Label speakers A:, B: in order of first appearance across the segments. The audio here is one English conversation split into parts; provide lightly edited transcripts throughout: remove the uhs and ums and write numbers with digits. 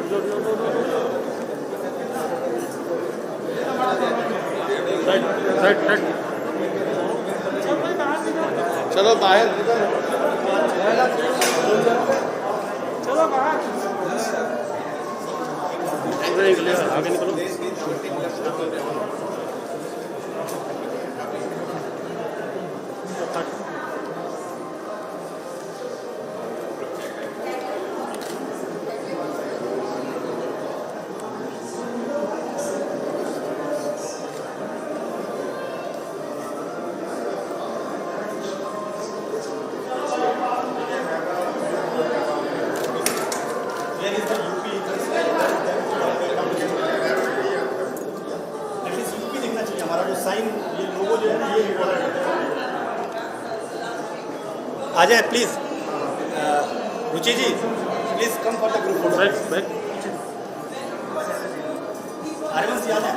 A: चलो बाहर,
B: चलो बाहर,
A: आगे निकलो।
B: आ जाए please. Ruchi ji please come for the group photo. Aryan ji आ जाए।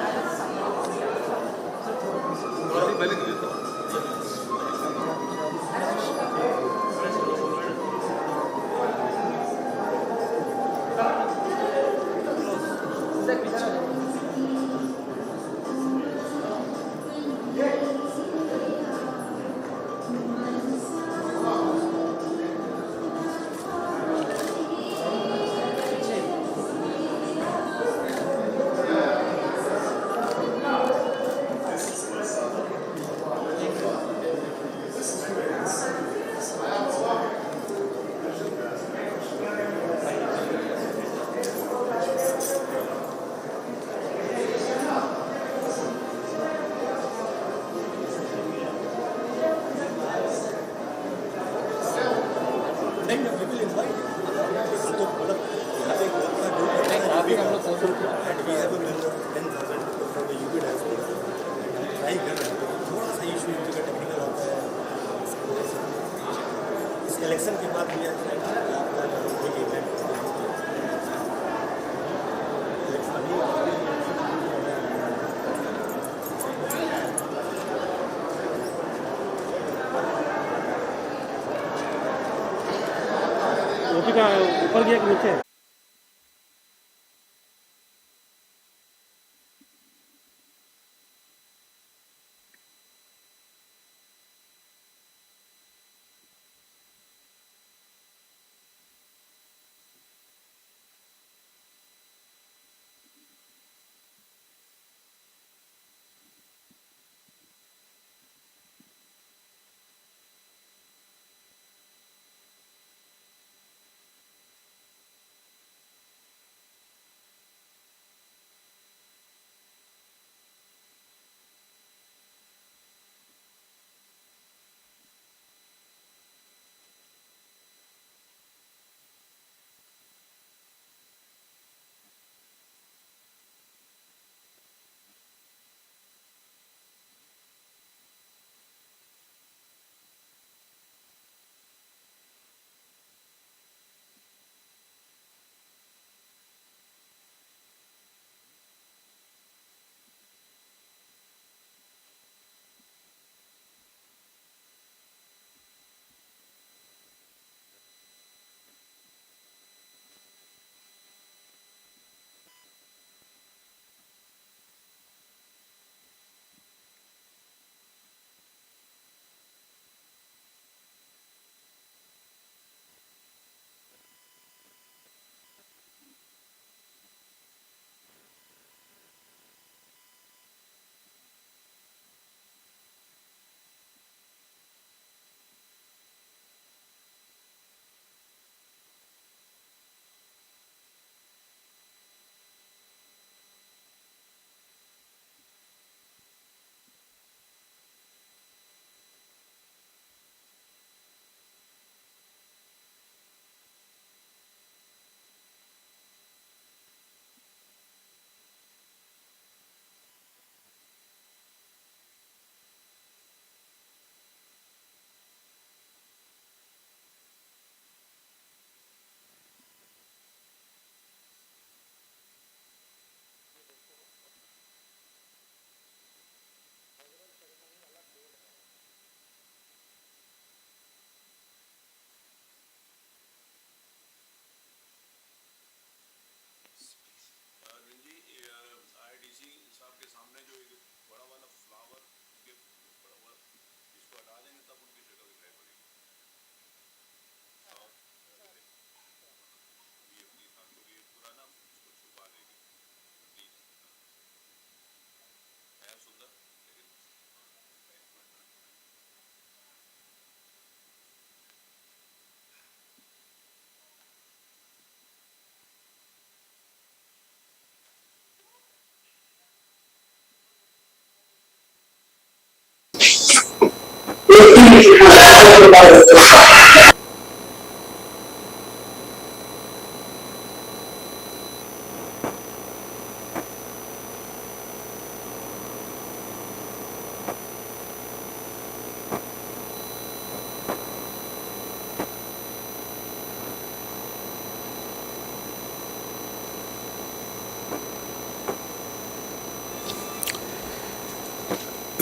B: इलेक्शन के बाद
A: ओपी का ऊपर गया कि नीचे?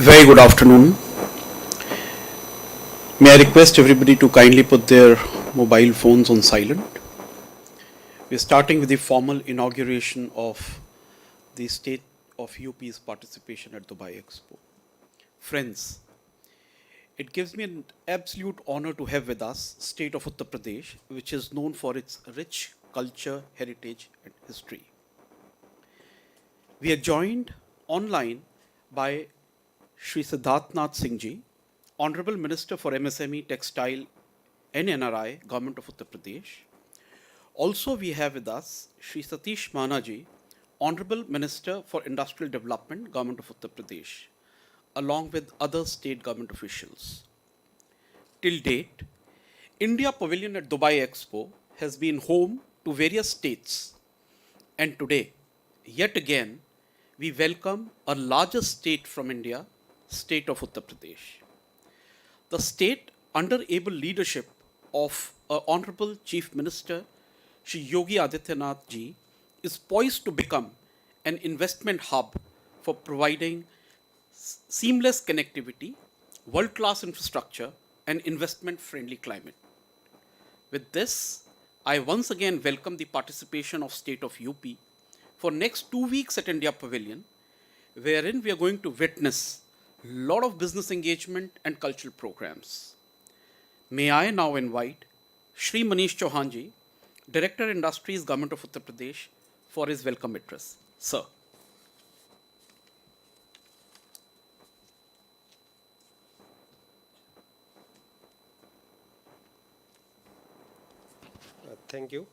C: Very good afternoon. May I request everybody to kindly put their mobile phones on silent? We're starting with the formal inauguration of the state of UP's participation at Dubai Expo. Friends, it gives me an absolute honor to have with us state of Uttar Pradesh, which is known for its rich culture, heritage and history. We are joined online by Shri Siddharth Singh Ji, Honorable Minister for MSME, Textile and NRI, Government of Uttar Pradesh. Also we have with us Shri Satish Mahana Ji, Honorable Minister for Industrial Development, Government of Uttar Pradesh, along with other state government officials. Till date, India Pavilion at Dubai Expo has been home to various states, and today, yet again, we welcome a larger state from India, state of Uttar Pradesh. The state, under able leadership of Honorable Chief Minister Shri Yogi Adityanath Ji, is poised to become an investment hub for providing seamless connectivity, world-class infrastructure, and investment-friendly climate. With this, I once again welcome the participation of State of UP for next 2 weeks at India Pavilion, wherein we are going to witness a lot of business engagement and cultural programs. May I now invite Shri Manish Chauhan Ji, Director Industries, Government of Uttar Pradesh, for his welcome address. Sir.
B: Thank you.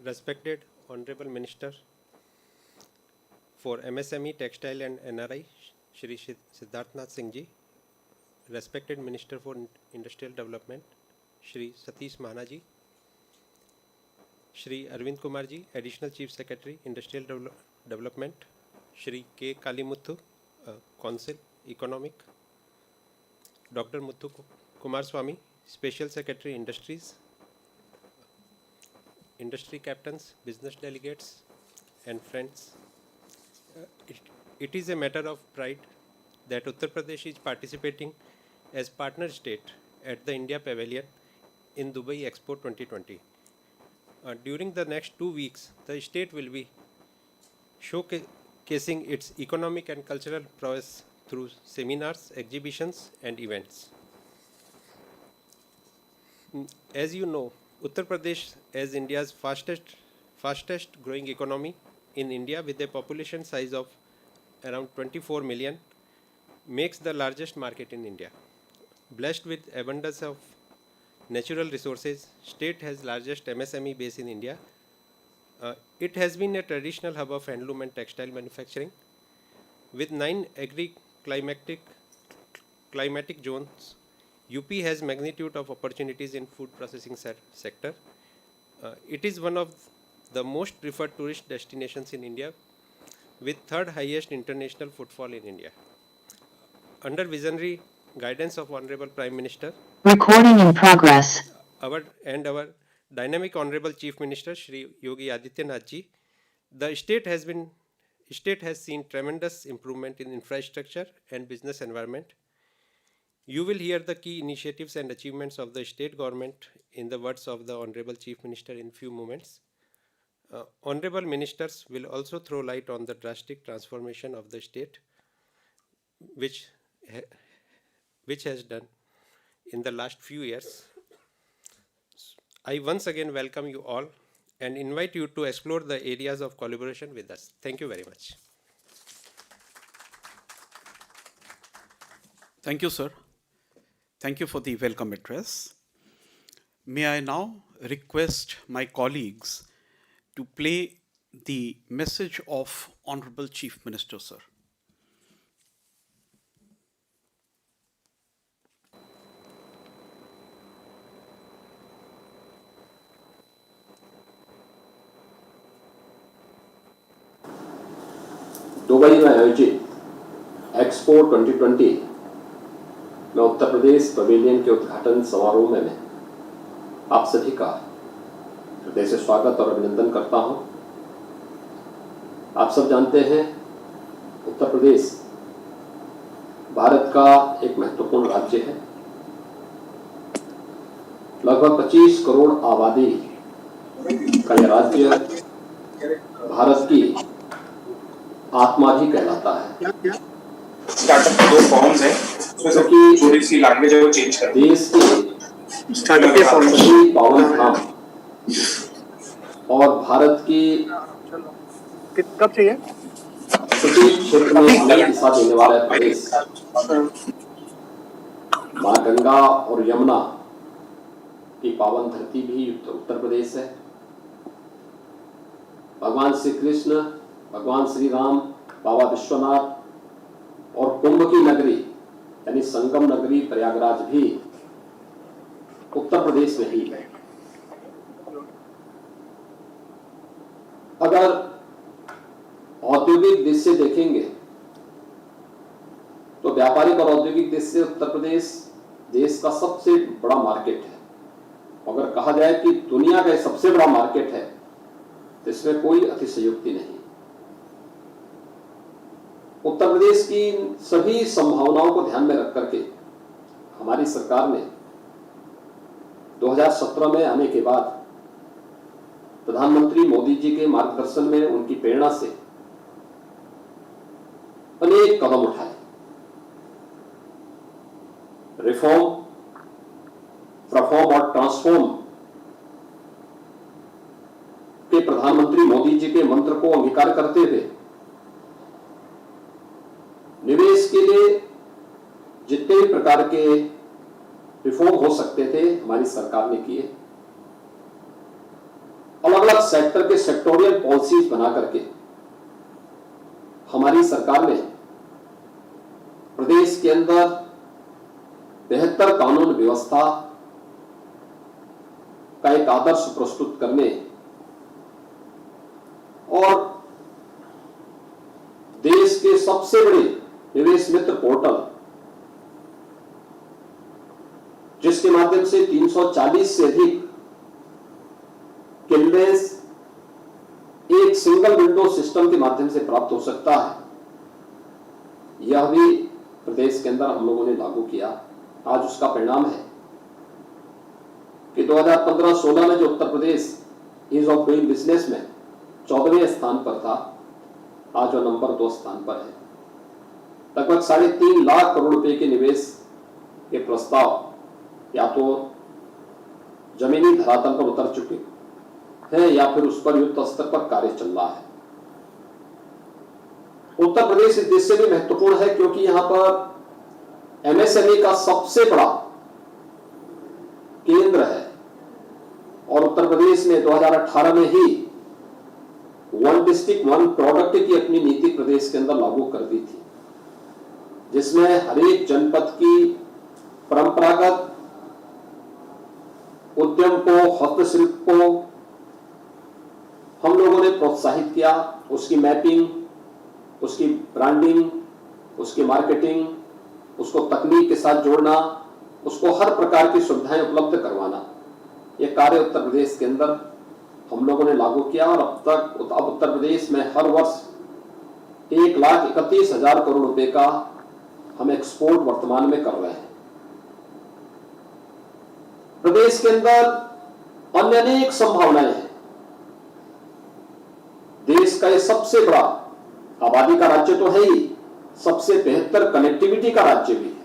B: Respected Honorable Minister for MSME, Textile and NRI, Shri Siddharth Singh Ji. Respected Minister for Industrial Development, Shri Satish Mahana Ji. Shri Arvind Kumar Ji, Additional Chief Secretary, Industrial Development. Shri K. Kalimuthu, Council, Economic. Dr. Muthu Kumar Swami, Special Secretary, Industries. Industry captains, business delegates, and friends. It is a matter of pride that Uttar Pradesh is participating as partner state at the India Pavilion in Dubai Expo 2020. During the next 2 weeks, the state will be showcasing its economic and cultural prowess through seminars, exhibitions, and events. As you know, Uttar Pradesh, as India's fastest growing economy in India with a population size of around 24 million, makes the largest market in India. Blessed with abundance of natural resources, state has largest MSME base in India. It has been a traditional hub of handloom and textile manufacturing. With 9 climatic zones, UP has magnitude of opportunities in food processing sector. It is one of the most preferred tourist destinations in India, with third highest international footfall in India. Under visionary guidance of Honorable Prime Minister,
D: Recording in progress.
B: our dynamic Honorable Chief Minister Shri Yogi Adityanath Ji, the state has seen tremendous improvement in infrastructure and business environment. You will hear the key initiatives and achievements of the state government in the words of the Honorable Chief Minister in few moments. Honorable Ministers will also throw light on the drastic transformation of the state, which has done in the last few years. I once again welcome you all and invite you to explore the areas of collaboration with us. Thank you very much.
C: Thank you, sir. Thank you for the welcome address. May I now request my colleagues to play the message of Honorable Chief Minister, sir.
E: Dubai में आयोजित expo 2020 में Uttar Pradesh pavilion के उद्घाटन समारोह में मैं आप सभी का हृदय से स्वागत और अभिनंदन करता हूं। आप सब जानते हैं उत्तर प्रदेश भारत का एक महत्वपूर्ण राज्य है। लगभग 25 करोड़ आबादी का यह राज्य भारत की आत्मा भी कहलाता है।
F: स्टार्टअप के 2 फॉर्म्स हैं,
E: क्योंकि
F: थोड़ी सी लैंग्वेज है वो चेंज कर
E: देश के
F: स्टार्टअप के फॉर्म्स
E: सभी पावन धाम और भारत की
A: कब चाहिए?
E: सभी क्षेत्र में नई दिशा देने वाला प्रदेश माँ गंगा और यमुना की पावन धरती भी उत्तर प्रदेश है। भगवान श्री कृष्ण, भगवान श्री राम, बाबा विश्वनाथ और कुंभ की नगरी यानी संगम नगरी प्रयागराज भी उत्तर प्रदेश में ही है। अगर औद्योगिक दृष्टि से देखेंगे तो व्यापारिक और औद्योगिक दृष्टि से उत्तर प्रदेश देश का सबसे बड़ा मार्केट है। अगर कहा जाए कि दुनिया का सबसे बड़ा मार्केट है तो इसमें कोई अतिशयोक्ति नहीं। उत्तर प्रदेश की सभी संभावनाओं को ध्यान में रख करके हमारी सरकार ने 2017 में आने के बाद प्रधानमंत्री मोदी जी के मार्गदर्शन में उनकी प्रेरणा से अनेक कदम उठाए। रिफॉर्म, परफॉर्म और ट्रांसफॉर्म के प्रधानमंत्री मोदी जी के मंत्र को अंगीकार करते हुए निवेश के लिए जितने भी प्रकार के रिफॉर्म हो सकते थे हमारी सरकार ने किए। अलग अलग सेक्टर के सेक्टोरियल पॉलिसीज बना करके हमारी सरकार ने प्रदेश के अंदर बेहतर कानून व्यवस्था का एक आदर्श प्रस्तुत करने और देश के सबसे बड़े निवेश मित्र पोर्टल जिसके माध्यम से 340 से अधिक क्लियरेंस एक सिंगल विंडो सिस्टम के माध्यम से प्राप्त हो सकता है, यह भी प्रदेश के अंदर हम लोगों ने लागू किया। आज उसका परिणाम है कि 2015-16 में जो Uttar Pradesh ease of doing business में 14वें स्थान पर था, आज वह नंबर 2 स्थान पर है। लगभग 3.5 लाख करोड़ रुपए के निवेश के प्रस्ताव या तो जमीनी धरातल पर उतर चुके हैं या फिर उस पर युद्ध स्तर पर कार्य चल रहा है। उत्तर प्रदेश इस देश से भी महत्वपूर्ण है क्योंकि यहां पर एमएसएमई का सबसे बड़ा केंद्र है और उत्तर प्रदेश ने 2018 में ही 1 डिस्ट्रिक्ट 1 प्रोडक्ट की अपनी नीति प्रदेश के अंदर लागू कर दी थी, जिसमें हर एक जनपद की परंपरागत उद्यम को, हस्तशिल्प को हम लोगों ने प्रोत्साहित किया। उसकी मैपिंग, उसकी ब्रांडिंग, उसकी मार्केटिंग, उसको तकनीक के साथ जोड़ना, उसको हर प्रकार की सुविधाएं उपलब्ध करवाना, यह कार्य उत्तर प्रदेश के अंदर हम लोगों ने लागू किया और अब उत्तर प्रदेश में हर वर्ष 1,31,000 करोड़ रुपए का हम एक्सपोर्ट वर्तमान में कर रहे हैं। प्रदेश के अंदर अन्य अनेक संभावनाएं हैं। देश का यह सबसे बड़ा आबादी का राज्य तो है ही, सबसे बेहतर कनेक्टिविटी का राज्य भी है।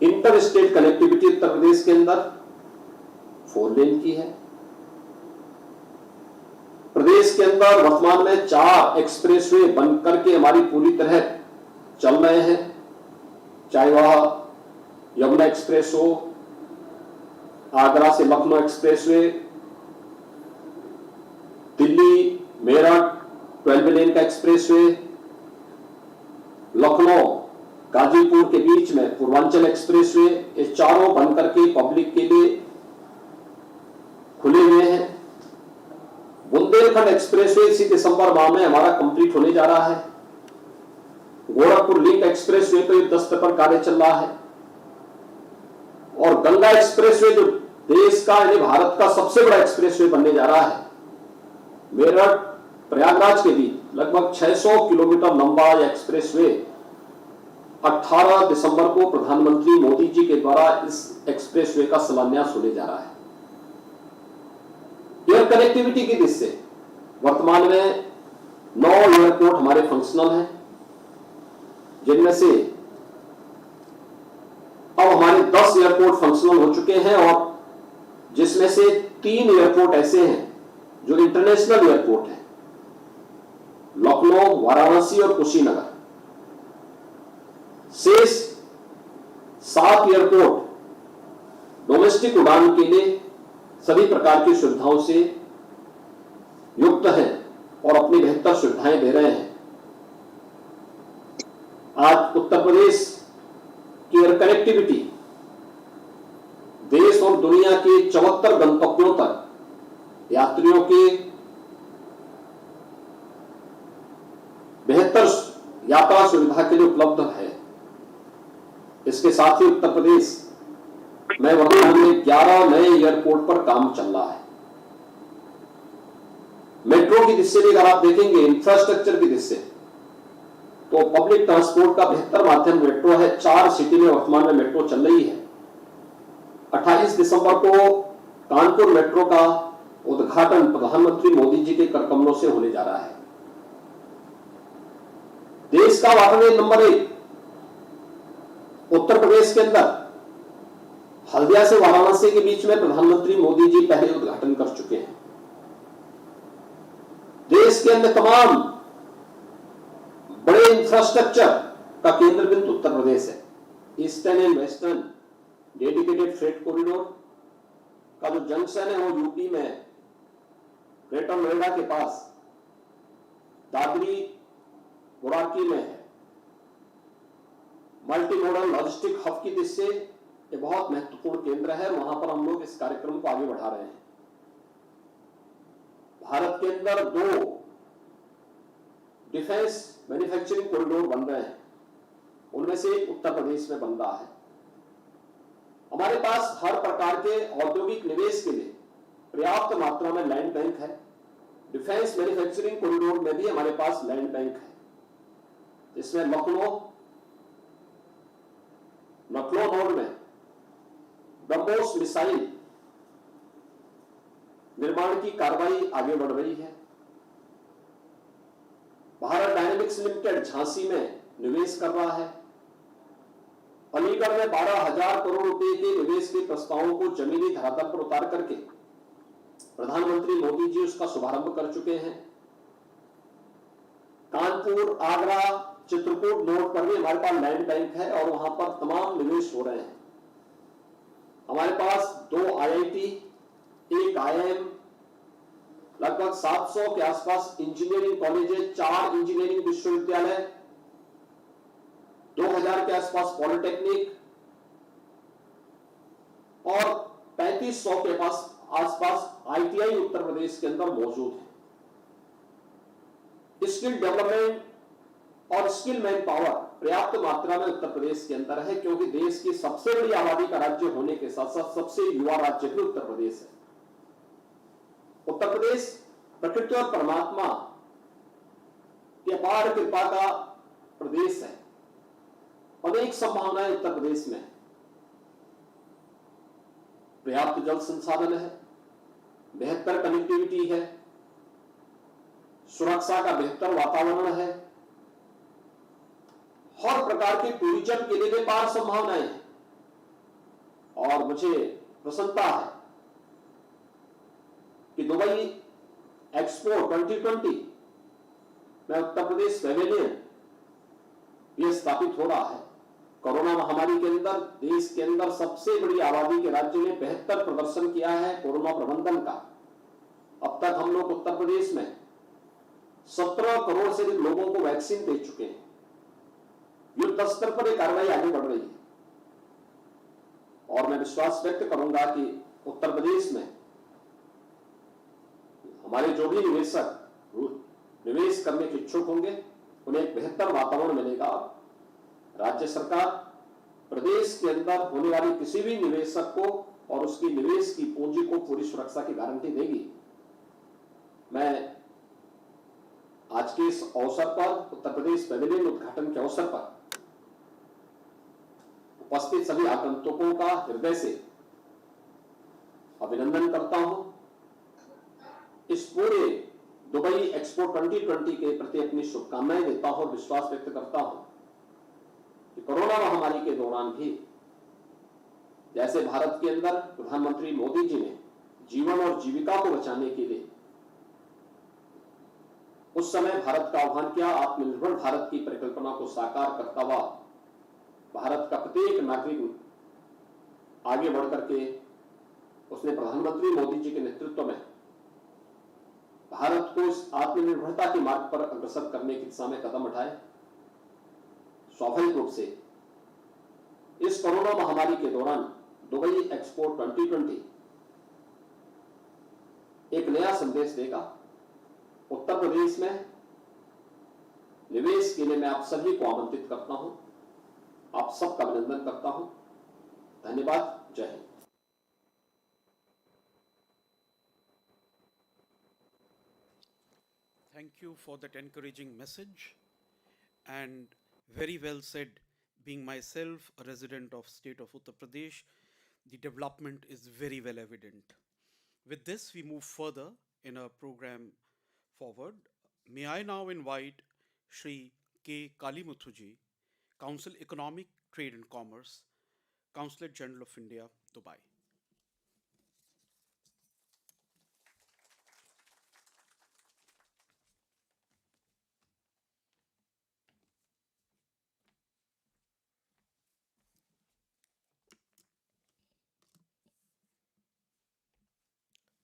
E: Inter state connectivity Uttar Pradesh के अंदर 4 लेन की है। प्रदेश के अंदर वर्तमान में 4 एक्सप्रेसवे बनकर के हमारी पूरी तरह चल रहे हैं, चाहे वह यमुना एक्सप्रेस हो, आगरा से लखनऊ एक्सप्रेसवे, दिल्ली मेरठ 12 लेन का एक्सप्रेसवे, लखनऊ गाजीपुर के बीच में पूर्वांचल एक्सप्रेसवे, ये चारों बनकर के पब्लिक के लिए खुले हुए हैं। बुंदेलखंड एक्सप्रेसवे इसी दिसंबर माह में हमारा कंप्लीट होने जा रहा है। गोरखपुर लिंक एक्सप्रेसवे पे युद्धस्तर पर कार्य चल रहा है और गंगा एक्सप्रेसवे जो देश का यानी भारत का सबसे बड़ा एक्सप्रेसवे बनने जा रहा है, मेरठ प्रयागराज के बीच लगभग 600 किलोमीटर लंबा यह एक्सप्रेसवे 18 दिसंबर को प्रधानमंत्री मोदी जी के द्वारा इस एक्सप्रेसवे का शिलान्यास होने जा रहा है। एयर कनेक्टिविटी की दृष्टि से वर्तमान में 9 एयरपोर्ट हमारे फंक्शनल हैं, जिनमें से अब हमारे 10 एयरपोर्ट फंक्शनल हो चुके हैं और जिसमें से 3 एयरपोर्ट ऐसे हैं जो इंटरनेशनल एयरपोर्ट हैं, लखनऊ, वाराणसी और कुशीनगर। शेष 7 एयरपोर्ट डोमेस्टिक उड़ान के लिए सभी प्रकार की सुविधाओं से युक्त हैं और अपनी बेहतर सुविधाएं दे रहे हैं। आज उत्तर प्रदेश की एयर कनेक्टिविटी देश और दुनिया के 74 गंतव्यों तक यात्रियों के बेहतर यात्रा सुविधा के लिए उपलब्ध है। इसके साथ ही उत्तर प्रदेश में वर्तमान में 11 नए एयरपोर्ट पर काम चल रहा है। मेट्रो की दृष्टि से अगर आप देखेंगे, इंफ्रास्ट्रक्चर की दृष्टि से, तो पब्लिक ट्रांसपोर्ट का बेहतर माध्यम मेट्रो है। 4 सिटी में वर्तमान में मेट्रो चल रही है। 28 दिसंबर को कानपुर मेट्रो का उद्घाटन प्रधानमंत्री मोदी जी के कर कमलों से होने जा रहा है। देश का वाटरवे नंबर 1 उत्तर प्रदेश के अंदर हल्दिया से वाराणसी के बीच में प्रधानमंत्री मोदी जी पहले उद्घाटन कर चुके हैं। देश के अंदर तमाम बड़े इंफ्रास्ट्रक्चर का केंद्र बिंदु उत्तर प्रदेश है। Eastern and western dedicated freight corridor का जो जंक्शन है वो यूपी में ग्रेटर नोएडा के पास दादरी बुराकी में है। मल्टी मॉडल लॉजिस्टिक हब की दृष्टि से ये बहुत महत्वपूर्ण केंद्र है। वहां पर हम लोग इस कार्यक्रम को आगे बढ़ा रहे हैं। भारत के अंदर 2 डिफेंस मैन्युफैक्चरिंग कॉरिडोर बन रहे हैं, उनमें से एक उत्तर प्रदेश में बन रहा है। हमारे पास हर प्रकार के औद्योगिक निवेश के लिए पर्याप्त मात्रा में लैंड बैंक है। डिफेंस मैन्युफैक्चरिंग कॉरिडोर में भी हमारे पास लैंड बैंक है, जिसमें लखनऊ नोड में ब्रह्मोस मिसाइल निर्माण की कार्रवाई आगे बढ़ रही है। भारत डायनेमिक्स लिमिटेड झांसी में निवेश कर रहा है। अलीगढ़ में 12,000 करोड़ रुपए के निवेश के प्रस्तावों को जमीनी धरातल पर उतार करके प्रधानमंत्री मोदी जी उसका शुभारंभ कर चुके हैं। कानपुर, आगरा, चित्रकूट नोड पर भी हमारे पास लैंड बैंक है और वहां पर तमाम निवेश हो रहे हैं। हमारे पास 2 आईआईटी, 1 आईआईएम, लगभग 700 के आसपास इंजीनियरिंग कॉलेजेस, 4 इंजीनियरिंग विश्वविद्यालय, 2000 के आसपास पॉलिटेक्निक और 3500 के आसपास आईटीआई उत्तर प्रदेश के अंदर मौजूद है। स्किल डेवलपमेंट और स्किल मैन पावर पर्याप्त मात्रा में उत्तर प्रदेश के अंदर है, क्योंकि देश की सबसे बड़ी आबादी का राज्य होने के साथ साथ सबसे युवा राज्य भी उत्तर प्रदेश है। उत्तर प्रदेश प्रकृति और परमात्मा की अपार कृपा का प्रदेश है। अनेक संभावनाएं उत्तर प्रदेश में। पर्याप्त जल संसाधन है, बेहतर कनेक्टिविटी है, सुरक्षा का बेहतर वातावरण है, हर प्रकार के टूरिज्म के लिए व्यापार संभावनाएं हैं। और मुझे प्रसन्नता है कि दुबई एक्सपो 2020 में उत्तर प्रदेश पैवेलियन यह स्थापित हो रहा है। कोरोना महामारी के अंदर देश के अंदर सबसे बड़ी आबादी के राज्य ने बेहतर प्रदर्शन किया है कोरोना प्रबंधन का। अब तक हम लोग उत्तर प्रदेश में 17 करोड़ से अधिक लोगों को वैक्सीन दे चुके हैं। युद्ध स्तर पर यह कार्रवाई आगे बढ़ रही है और मैं विश्वास व्यक्त करूंगा कि उत्तर प्रदेश में हमारे जो भी निवेशक निवेश करने के इच्छुक होंगे उन्हें एक बेहतर वातावरण मिलेगा। राज्य सरकार प्रदेश के अंदर होने वाली किसी भी निवेशक को और उसकी निवेश की पूंजी को पूरी सुरक्षा की गारंटी देगी। मैं आज के इस अवसर पर उत्तर प्रदेश पेविलियन उद्घाटन के अवसर पर उपस्थित सभी आगंतुकों का हृदय से अभिनंदन करता हूं। इस पूरे दुबई एक्सपो 2020 के प्रति अपनी शुभकामनाएं देता हूं और विश्वास व्यक्त करता हूं कि कोरोना महामारी के दौरान भी जैसे भारत के अंदर प्रधानमंत्री मोदी जी ने जीवन और जीविका को बचाने के लिए उस समय भारत का आह्वान किया, आत्मनिर्भर भारत की परिकल्पना को साकार करता हुआ भारत का प्रत्येक नागरिक आगे बढ़ करके उसने प्रधानमंत्री मोदी जी के नेतृत्व में भारत को इस आत्मनिर्भरता के मार्ग पर अग्रसर करने की दिशा में कदम उठाए। स्वाभाविक रूप से इस कोरोना महामारी के दौरान दुबई एक्सपो 2020 एक नया संदेश देगा। उत्तर प्रदेश में निवेश के लिए मैं आप सभी को आमंत्रित करता हूं, आप सबका अभिनंदन करता हूं। धन्यवाद। जय Hind.
C: Thank you for that encouraging message, and very well said. Being myself a resident of state of Uttar Pradesh, the development is very well evident. With this, we move further in our program forward. May I now invite Shri K. Kalimuthuji, Council Economic Trade and Commerce, Consulate General of India, Dubai.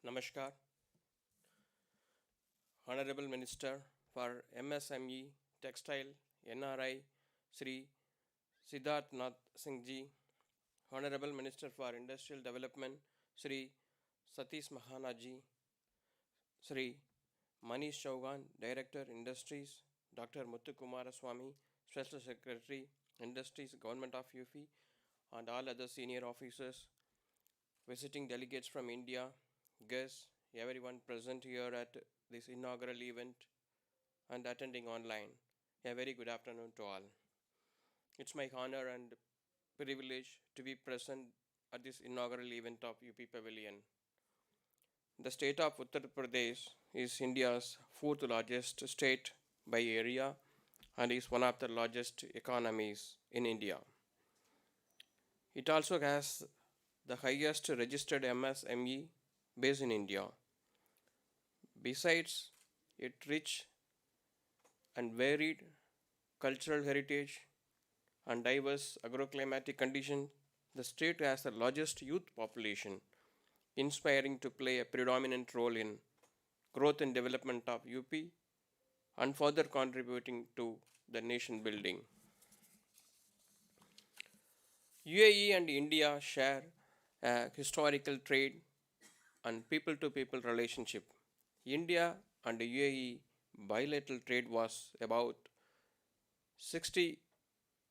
G: Namaskar. Honorable Minister for MSME, Textile, NRI, Sri Siddharth Nath Singh Ji. Honorable Minister for Industrial Development, Sri Satish Mahana Ji. Sri Manish Chauhan, Director, Industries, Dr. Muthu Kumaraswamy, Special Secretary, Industries, Government of UP, and all other senior officers, visiting delegates from India, guests, everyone present here at this inaugural event and attending online. A very good afternoon to all. It's my honor and privilege to be present at this inaugural event of UP Pavilion. The state of Uttar Pradesh is India's fourth largest state by area and is one of the largest economies in India. It also has the highest registered MSME base in India. Besides its rich and varied cultural heritage and diverse agroclimatic conditions, the state has the largest youth population, inspiring to play a predominant role in growth and development of UP and further contributing to the nation building. UAE and India share a historical trade and people-to-people relationship. India and UAE bilateral trade was about 60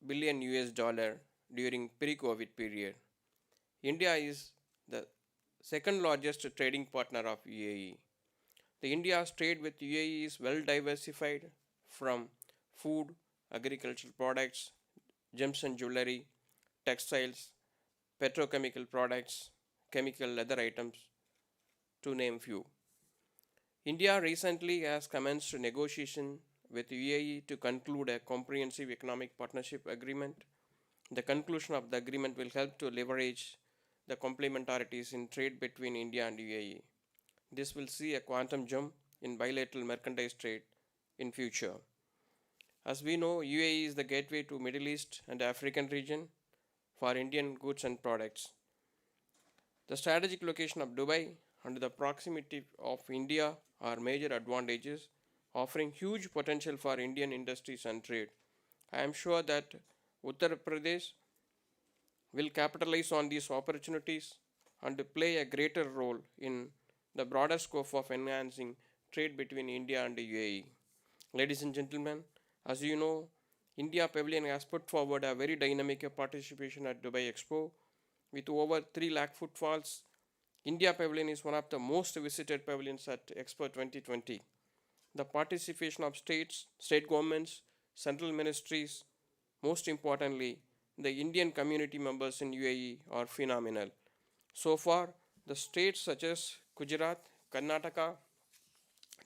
G: billion US dollar during pre-COVID period. India is the second largest trading partner of UAE. The India's trade with UAE is well diversified from food, agricultural products, gems and jewelry, textiles, petrochemical products, chemical leather items, to name few. India recently has commenced negotiation with UAE to conclude a comprehensive economic partnership agreement. The conclusion of the agreement will help to leverage the complementarities in trade between India and UAE. This will see a quantum jump in bilateral merchandise trade in future. As we know, UAE is the gateway to Middle East and African region for Indian goods and products. The strategic location of Dubai and the proximity of India are major advantages, offering huge potential for Indian industries and trade. I am sure that Uttar Pradesh will capitalize on these opportunities and play a greater role in the broader scope of enhancing trade between India and the UAE. Ladies and gentlemen, as you know, India Pavilion has put forward a very dynamic participation at Dubai Expo with over 3 lakh footfalls. India Pavilion is one of the most visited pavilions at Expo 2020. The participation of states, state governments, central ministries, most importantly, the Indian community members in UAE are phenomenal. So far, the states such as Gujarat, Karnataka,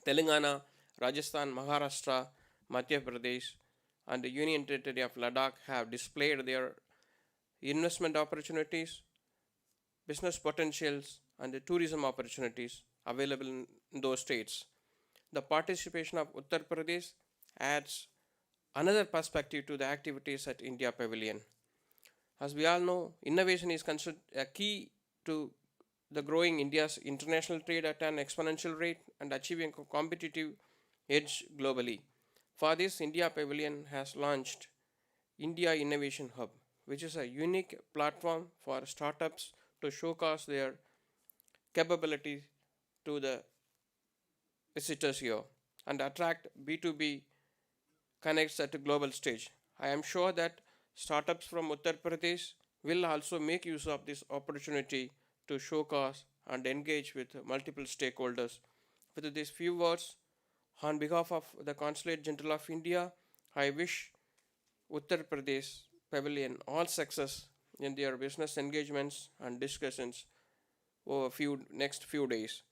G: Telangana, Rajasthan, Maharashtra, Madhya Pradesh, and the Union Territory of Ladakh have displayed their investment opportunities, business potentials, and the tourism opportunities available in those states. The participation of Uttar Pradesh adds another perspective to the activities at India Pavilion. As we all know, innovation is considered a key to the growing India's international trade at an exponential rate and achieving a competitive edge globally. For this, India Pavilion has launched India Innovation Hub, which is a unique platform for startups to showcase their capabilities to the visitors here and attract B2B connects at a global stage. I am sure that startups from Uttar Pradesh will also make use of this opportunity to showcase and engage with multiple stakeholders. With these few words, on behalf of the Consulate General of India, I wish Uttar Pradesh Pavilion all success in their business engagements and discussions over next few days.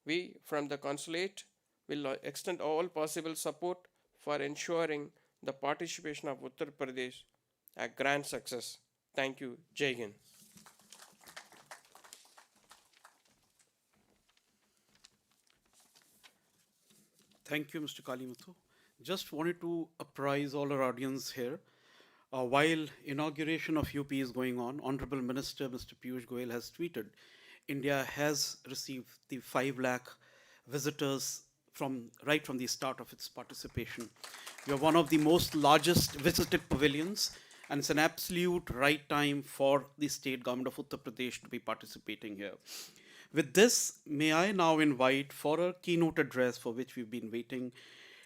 G: We from the consulate will extend all possible support for ensuring the participation of Uttar Pradesh a grand success. Thank you. Jai Hind.
C: Thank you, Mr. Kalimuthu. Just wanted to apprise all our audience here. While inauguration of UP is going on, Honorable Minister Mr. Piyush Goyal has tweeted, India has received the 5 lakh visitors right from the start of its participation. We are one of the most largest visited pavilions, and it's an absolute right time for the state government of Uttar Pradesh to be participating here. With this, may I now invite for a keynote address for which we've been waiting,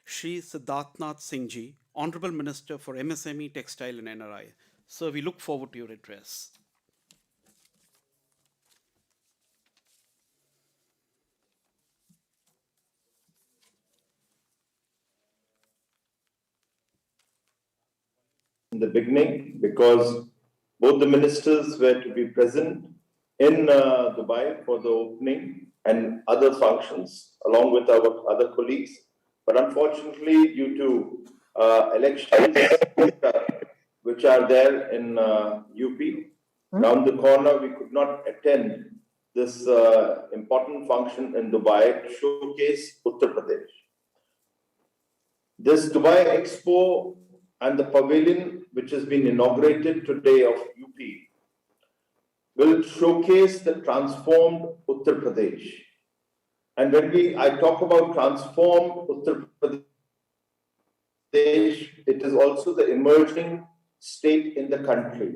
C: Shri Siddharthnath Singh Ji, Honorable Minister for MSME, Textile and NRI. Sir, we look forward to your address.
H: In the beginning, because both the ministers were to be present in Dubai for the opening and other functions, along with our other colleagues. But unfortunately, due to elections which are there in UP, round the corner, we could not attend this important function in Dubai to showcase Uttar Pradesh. This Dubai Expo and the pavilion, which has been inaugurated today of UP, will showcase the transformed Uttar Pradesh. And when I talk about transformed Uttar Pradesh, it is also the emerging state in the country.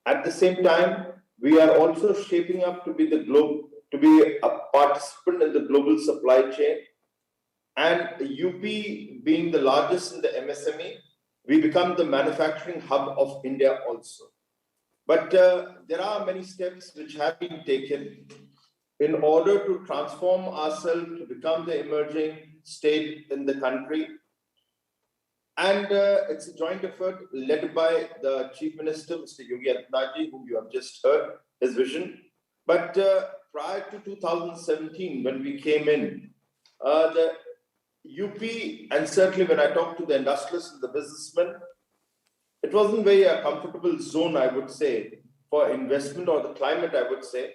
H: At the same time, we are also shaping up to be a participant in the global supply chain. And UP being the largest in the MSME, we become the manufacturing hub of India also. But there are many steps which have been taken in order to transform ourselves to become the emerging state in the country. And it's a joint effort led by the Chief Minister, Mr. Yogi Adityanath ji, whom you have just heard, his vision. But prior to 2017, when we came in, the UP, and certainly when I talk to the industrialists and the businessmen, it wasn't very a comfortable zone, I would say, for investment, or the climate, I would say.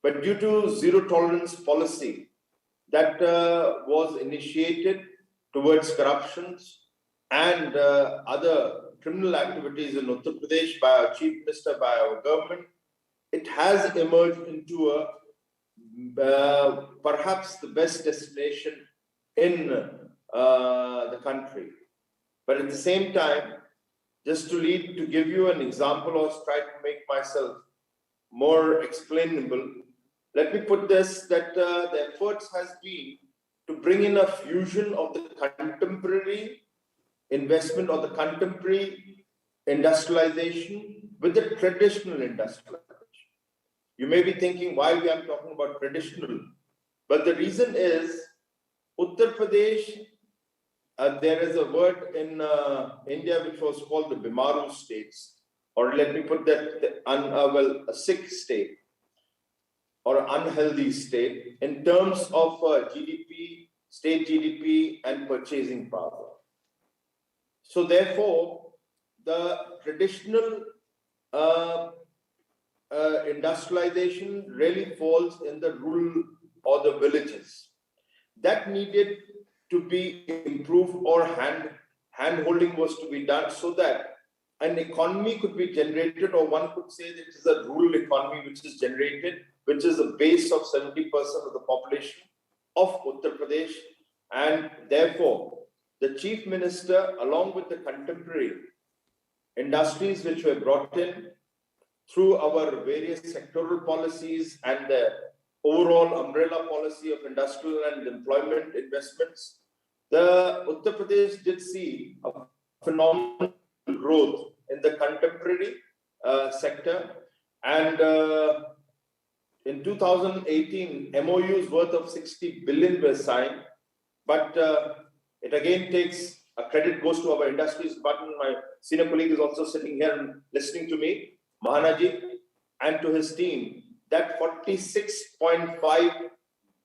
H: But due to zero tolerance policy that was initiated towards corruptions and other criminal activities in Uttar Pradesh by our Chief Minister, by our government, it has emerged into perhaps the best destination in the country. But at the same time, just to give you an example, or try to make myself more explainable, let me put this, that the efforts has been to bring in a fusion of the contemporary investment or the contemporary industrialization with the traditional industrialization. You may be thinking why we are talking about traditional, but the reason is Uttar Pradesh, there is a word in India which was called the Bimaru states, or let me put that, a sick state or unhealthy state in terms of GDP, state GDP and purchasing power. So therefore, the traditional industrialization really falls in the rural or the villages. That needed to be improved, or hand-holding was to be done so that an economy could be generated, or one could say that it is a rural economy which is generated, which is the base of 70% of the population of Uttar Pradesh. And therefore, the Chief Minister, along with the contemporary industries which were brought in through our various sectoral policies and the overall umbrella policy of industrial and employment investments, the Uttar Pradesh did see a phenomenal growth in the contemporary sector. And in 2018, MOUs worth of 60 billion were signed, but it again takes, a credit goes to our industries department. My senior colleague is also sitting here and listening to me, Mahanaji, and to his team, that $46.5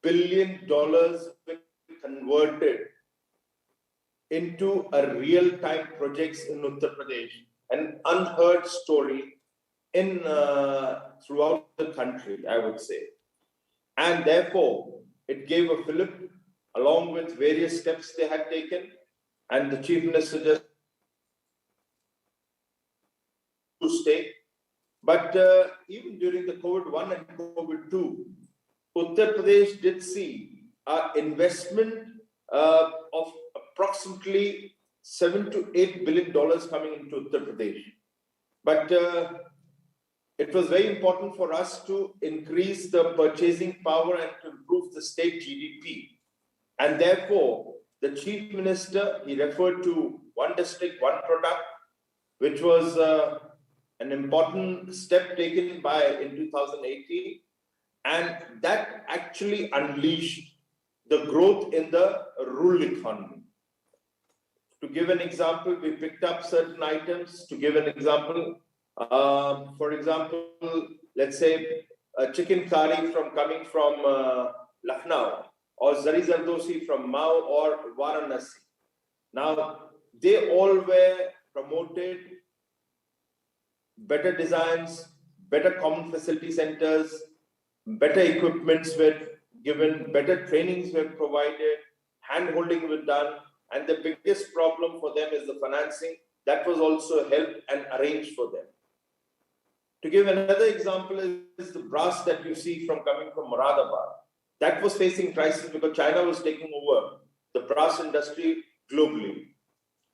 H: billion were converted into a real-time projects in Uttar Pradesh, an unheard story in throughout the country, I would say. And therefore, it gave a fillip along with various steps they had taken, and the Chief Minister just to stay. But even during the COVID-1 and COVID-2, Uttar Pradesh did see an investment of approximately $7 to $8 billion coming into Uttar Pradesh. But it was very important for us to increase the purchasing power and to improve the state GDP. And therefore, the Chief Minister, he referred to one district, one product, which was an important step taken in 2018. And that actually unleashed the growth in the rural economy. To give an example, we picked up certain items. To give an example, for example, let's say a chicken curry coming from Lucknow, or Zari Zardosi from Mao or Varanasi. Now, they all were promoted, better designs, better common facility centers, better equipments were given, better trainings were provided, hand-holding was done, and the biggest problem for them is the financing. That was also helped and arranged for them. To give another example is the brass that you see coming from Moradabad. That was facing crisis because China was taking over the brass industry globally.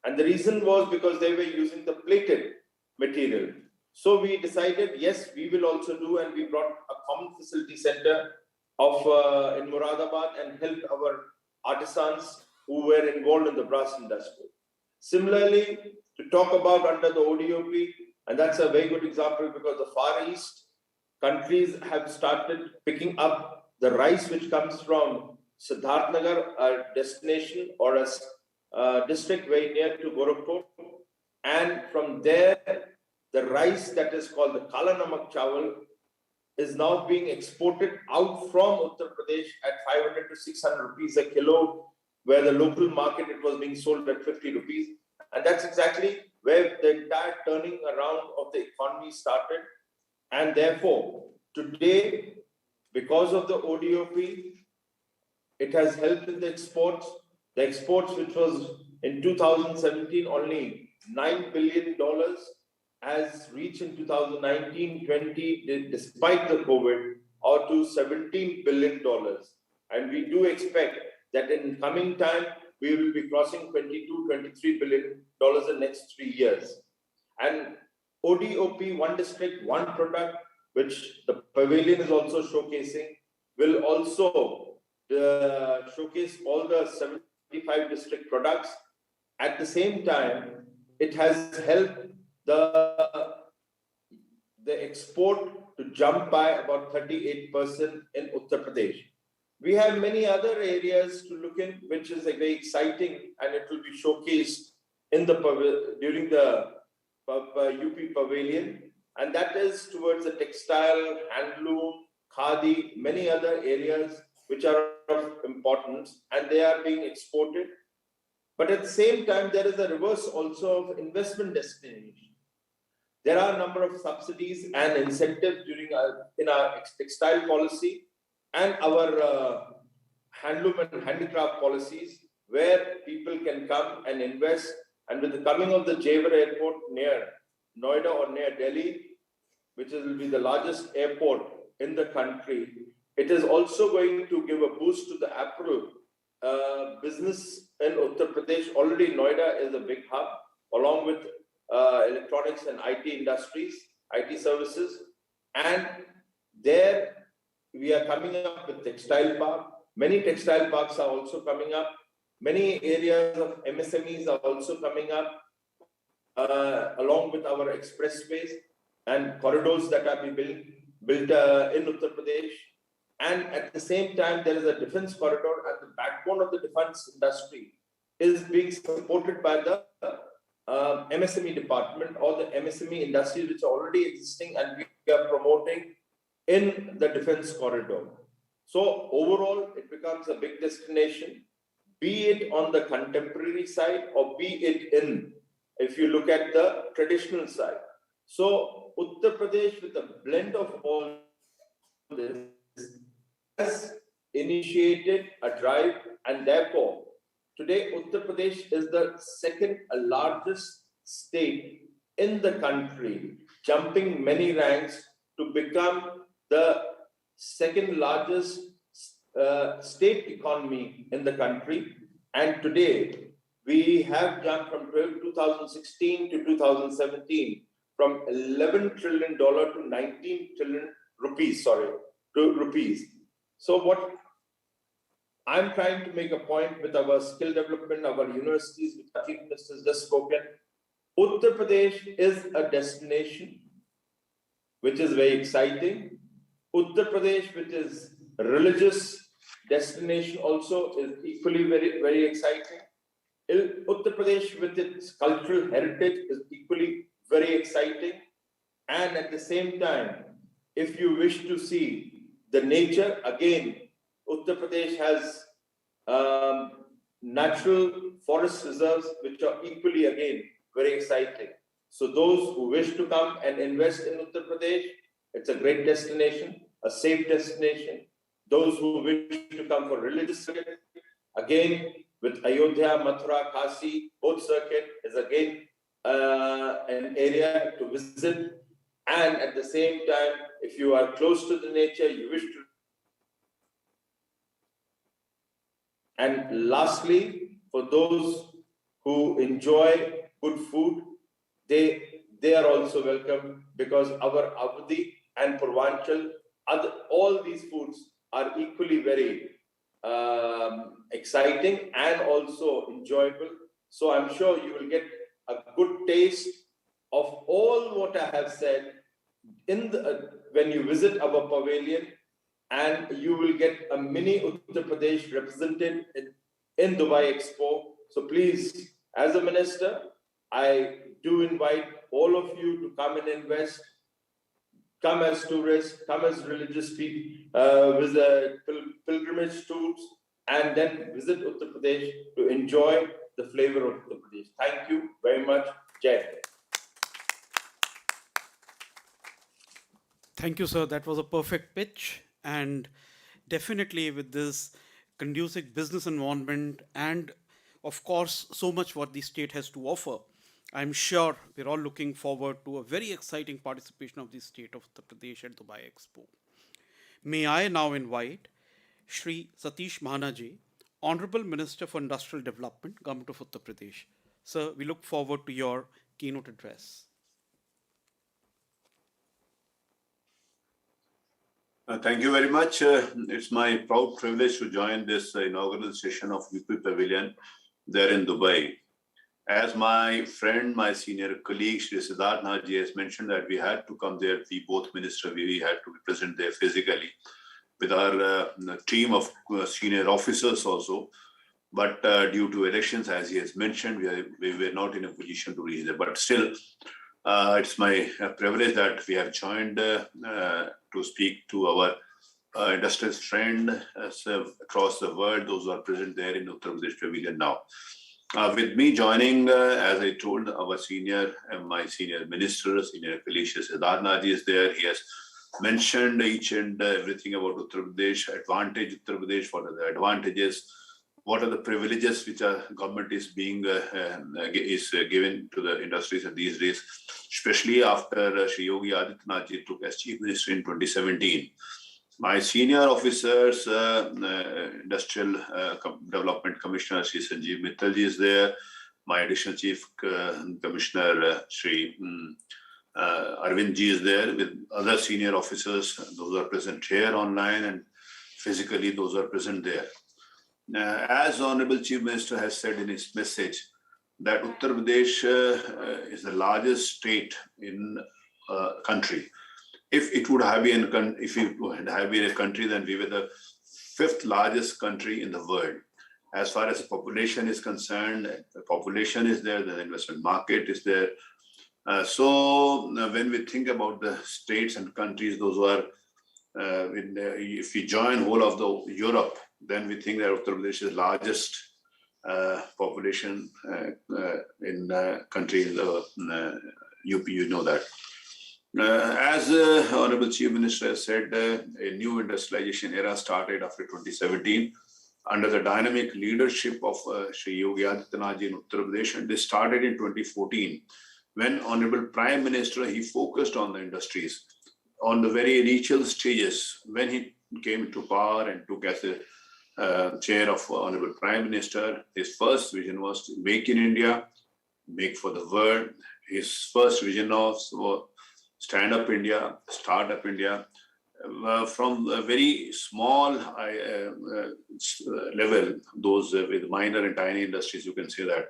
H: And the reason was because they were using the plated material. So we decided, yes, we will also do, and we brought a common facility center in Moradabad and helped our artisans who were involved in the brass industry. Similarly, to talk about under the ODOP, and that's a very good example because the Far East countries have started picking up the rice which comes from Siddharthnagar, a destination or a district very near to Gorakhpur. And from there, the rice that is called the Kala Namak Chawal is now being exported out from Uttar Pradesh at 500 to 600 rupees a kilo, where the local market it was being sold at 50 rupees. And that's exactly where the entire turning around of the economy started. And therefore, today, because of the ODOP, it has helped in the exports. The exports, which was in 2017 only $9 billion, has reached in 2019-20, despite the COVID, or to $17 billion. And we do expect that in coming time, we will be crossing $22-23 billion in the next 3 years. And ODOP, one district, one product, which the Pavilion is also showcasing, will also showcase all the 75 district products. At the same time, it has helped the export to jump by about 38% in Uttar Pradesh. We have many other areas to look in, which is very exciting, and it will be showcased in the during the UP Pavilion, and that is towards the textile, handloom, khadi, many other areas which are of importance, and they are being exported. But at the same time, there is a reverse also of investment destination. There are a number of subsidies and incentives in our textile policy and our handloom and handicraft policies, where people can come and invest. And with the coming of the Jewar Airport near Noida or near Delhi, which will be the largest airport in the country, it is also going to give a boost to the apparel business in Uttar Pradesh. Already Noida is a big hub, along with electronics and IT industries, IT services. And there we are coming up with textile park. Many textile parks are also coming up. Many areas of MSMEs are also coming up, along with our expressways and corridors that are being built in Uttar Pradesh. And at the same time, there is a defense corridor, and the backbone of the defense industry is being supported by the MSME department or the MSME industries which are already existing, and we are promoting in the defense corridor. So overall, it becomes a big destination, be it on the contemporary side or be it in, if you look at the traditional side. So Uttar Pradesh, with a blend of all this, has initiated a drive, and therefore today Uttar Pradesh is the second largest state in the country, jumping many ranks to become the second largest state economy in the country. And today we have jumped from 2016 to 2017 from $11 trillion to 19 trillion rupees, So what I'm trying to make a point with our skill development, our universities, which our Chief Minister has just spoken. Uttar Pradesh is a destination which is very exciting. Uttar Pradesh, which is a religious destination, also is equally very, very exciting. Uttar Pradesh, with its cultural heritage, is equally very exciting. And at the same time, if you wish to see the nature, again, Uttar Pradesh has natural forest reserves, which are equally, again, very exciting. So those who wish to come and invest in Uttar Pradesh, it's a great destination, a safe destination. Those who wish to come for religious circuit, again, with Ayodhya, Mathura, Kasi, both circuit is again an area to visit. And at the same time, if you are close to the nature, you wish to. And lastly, for those who enjoy good food, they are also welcome, because our Avdi and Purvanchal, all these foods are equally very exciting and also enjoyable. So I'm sure you will get a good taste of all what I have said when you visit our pavilion, and you will get a mini Uttar Pradesh represented in Dubai Expo. So please, as a minister, I do invite all of you to come and invest, come as tourists, come as religious people, visit pilgrimage tours, and then visit Uttar Pradesh to enjoy the flavor of Uttar Pradesh. Thank you very much. Jai Hind.
C: Thank you, sir. That was a perfect pitch. And definitely with this conducive business environment and, of course, so much what the state has to offer, I'm sure we're all looking forward to a very exciting participation of the state of Uttar Pradesh at Dubai Expo. May I now invite Shri Satish Mahanaji, Honorable Minister for Industrial Development, Government of Uttar Pradesh. Sir, we look forward to your keynote address.
I: Thank you very much. It's my proud privilege to join this inaugural session of UP Pavilion there in Dubai. As my friend, my senior colleague, Shri Siddharth Naji has mentioned that we had to come there, we both ministers, we had to be present there physically with our team of senior officers also. But due to elections, as he has mentioned, we were not in a position to reach there. But still, it's my privilege that we have joined to speak to our industrialist friend across the world, those who are present there in Uttar Pradesh Pavilion now. With me joining, as I told, our senior, my senior minister, senior colleague Siddharth Naji is there. He has mentioned each and everything about Uttar Pradesh, advantage Uttar Pradesh, what are the advantages, what are the privileges which our government is being given to the industries these days, especially after Shri Yogi Adityanath ji took as chief minister in 2017. My senior officers, Industrial Development Commissioner Sri Sanjeev Mittal ji is there. My additional Chief Commissioner Sri Arvind ji is there with other senior officers. Those are present here online and physically those are present there. As Honorable Chief Minister has said in his message, that Uttar Pradesh is the largest state in country. If it would have been a country, then we were the 5th largest country in the world. As far as population is concerned, the population is there, the investment market is there. So when we think about the states and countries, those who are, if we join whole of the Europe, then we think that Uttar Pradesh is the largest population in country in the UP, you know that. As Honorable Chief Minister has said, a new industrialization era started after 2017 under the dynamic leadership of Shri Yogi Adityanath ji in Uttar Pradesh, and this started in 2014 when Honorable Prime Minister, he focused on the industries on the very initial stages when he came to power and took as a chair of Honorable Prime Minister. His first vision was to make in India, make for the world. His first vision was Stand Up India, Start Up India. From a very small level, those with minor and tiny industries, you can say that.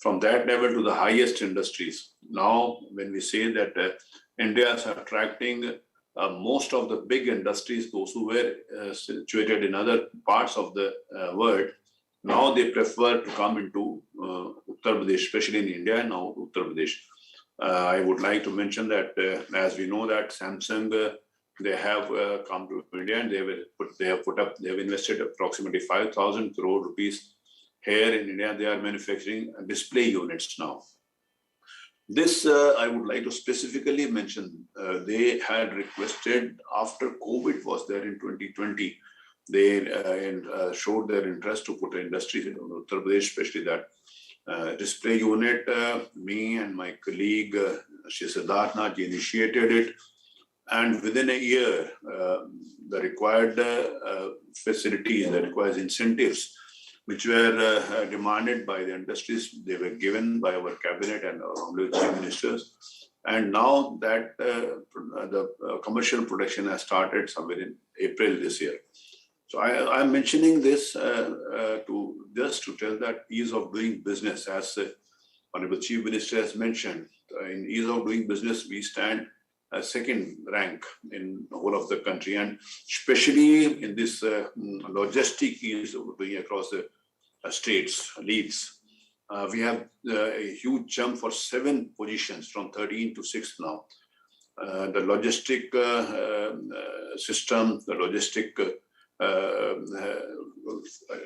I: From that level to the highest industries. Now, when we say that India is attracting most of the big industries, those who were situated in other parts of the world, now they prefer to come into Uttar Pradesh, especially in India and now Uttar Pradesh. I would like to mention that as we know that Samsung, they have come to India and they have invested approximately 5,000 crore rupees here in India. They are manufacturing display units now. This I would like to specifically mention. They had requested after COVID was there in 2020, they showed their interest to put industries in Uttar Pradesh, especially that display unit. Me and my colleague Shri Siddharth Nath initiated it, and within a year, the required facilities, the required incentives, which were demanded by the industries, they were given by our cabinet and our honorable chief ministers. And now that the commercial production has started somewhere in April this year. So I'm mentioning this to tell that ease of doing business, as Honorable Chief Minister has mentioned, in ease of doing business, we stand second rank in the whole of the country, and especially in this logistic ease of doing across the states, leads. We have a huge jump for 7 positions from 13 to 6 now. The logistic system, the logistic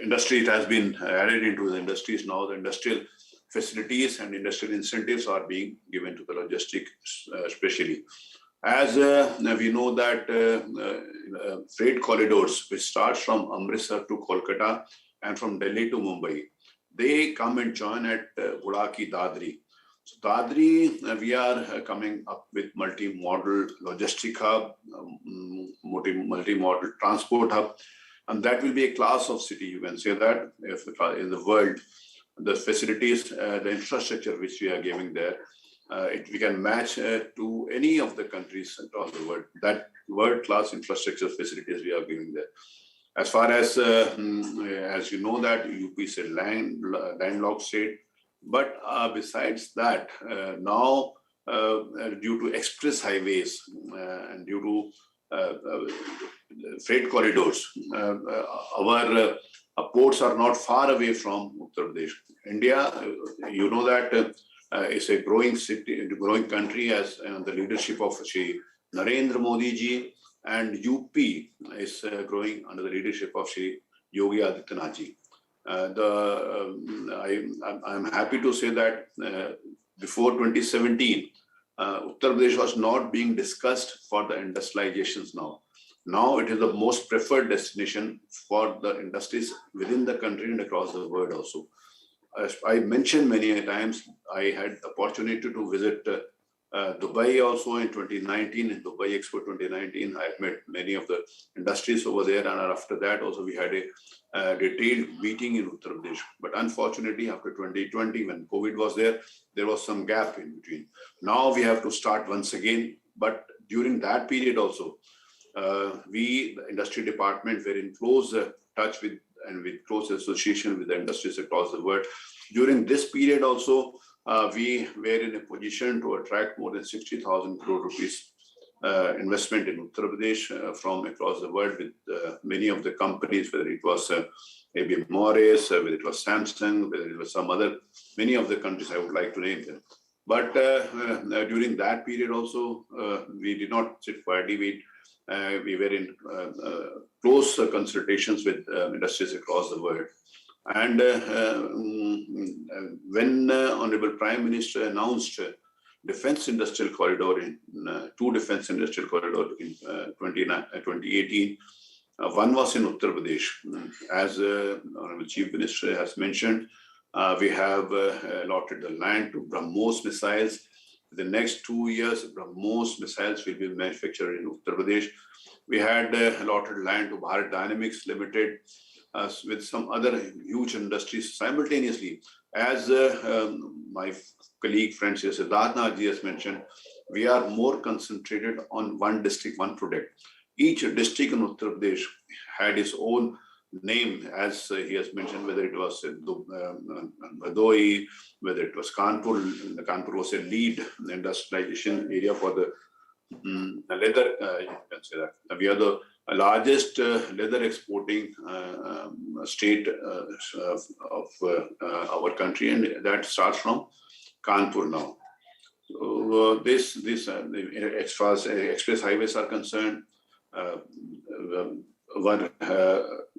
I: industry, it has been added into the industries. Now the industrial facilities and industrial incentives are being given to the logistic, especially. As we know that freight corridors, which starts from Amritsar to Kolkata and from Delhi to Mumbai, they come and join at Budaki Dadri. So Dadri, we are coming up with multi-modal logistic hub, multi-modal transport hub, and that will be a class of city. You can say that if in the world, the facilities, the infrastructure which we are giving there, we can match to any of the countries across the world. That world-class infrastructure facilities we are giving there. As far as you know that UP is a landlocked state, but besides that, now due to express highways and due to freight corridors, our ports are not far away from Uttar Pradesh. India, you know that is a growing city, growing country as the leadership of Shri Narendra Modi ji, and UP is growing under the leadership of Shri Yogi Adityanath ji. I'm happy to say that before 2017, Uttar Pradesh was not being discussed for the industrializations now. Now it is the most preferred destination for the industries within the country and across the world also. As I mentioned many times, I had the opportunity to visit Dubai also in 2019, in Dubai Expo 2019. I met many of the industries over there, and after that also we had a detailed meeting in Uttar Pradesh. But unfortunately, after 2020, when COVID was there was some gap in between. Now we have to start once again. But during that period also, we, the industry department, were in close touch with and with close association with the industries across the world. During this period also, we were in a position to attract more than 60,000 crore rupees investment in Uttar Pradesh from across the world with many of the companies, whether it was maybe Morris, whether it was Samsung, whether it was some other, many of the countries I would like to name them. But during that period also, we did not sit quietly. We were in close consultations with industries across the world. And when Honorable Prime Minister announced defense industrial corridor two defense industrial corridor in 2018, one was in Uttar Pradesh. As Honorable Chief Minister has mentioned, we have allotted the land to BrahMos missiles. The next 2 years, BrahMos missiles will be manufactured in Uttar Pradesh. We had allotted land to Bharat Dynamics Limited with some other huge industries simultaneously. As my colleague, friend Shri Siddharth ji has mentioned, we are more concentrated on one district, one product. Each district in Uttar Pradesh had its own name, as he has mentioned, whether it was Bhadoi, whether it was Kanpur. Kanpur was a lead industrialization area for the leather, you can say that. We are the largest leather exporting state of our country, and that starts from Kanpur now. So as far as express highways are concerned, one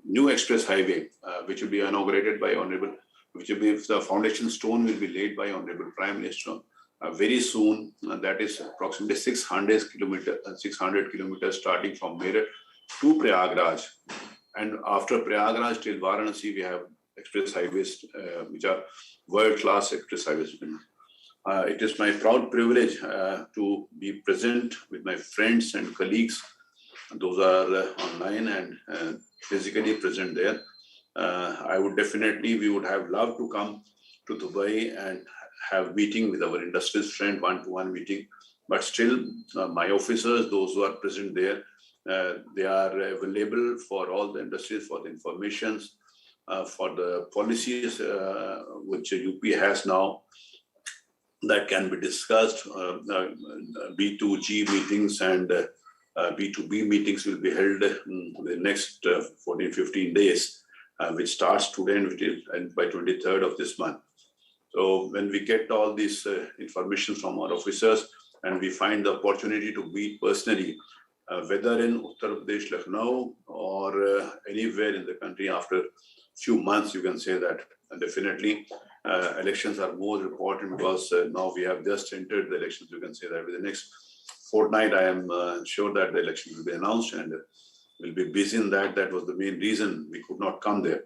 I: new express highway, which will be inaugurated by Honorable, which will be the foundation stone will be laid by Honorable Prime Minister very soon. That is approximately 600 kilometers starting from Meerut to Prayagraj, and after Prayagraj till Varanasi, we have express highways which are world-class express highways. It is my proud privilege to be present with my friends and colleagues. Those are online and physically present there. We would have loved to come to Dubai and have meeting with our industries friend, one-to-one meeting. But still, my officers, those who are present there, they are available for all the industries, for the informations, for the policies which UP has now that can be discussed. B2G meetings and B2B meetings will be held in the next 14-15 days, which starts today and will end by 23rd of this month. So when we get all this information from our officers and we find the opportunity to meet personally, whether in Uttar Pradesh, Lucknow, or anywhere in the country after few months, you can say that definitely elections are more important because now we have just entered the elections. You can say that within the next fortnight, I am sure that the election will be announced and we'll be busy in that. That was the main reason we could not come there.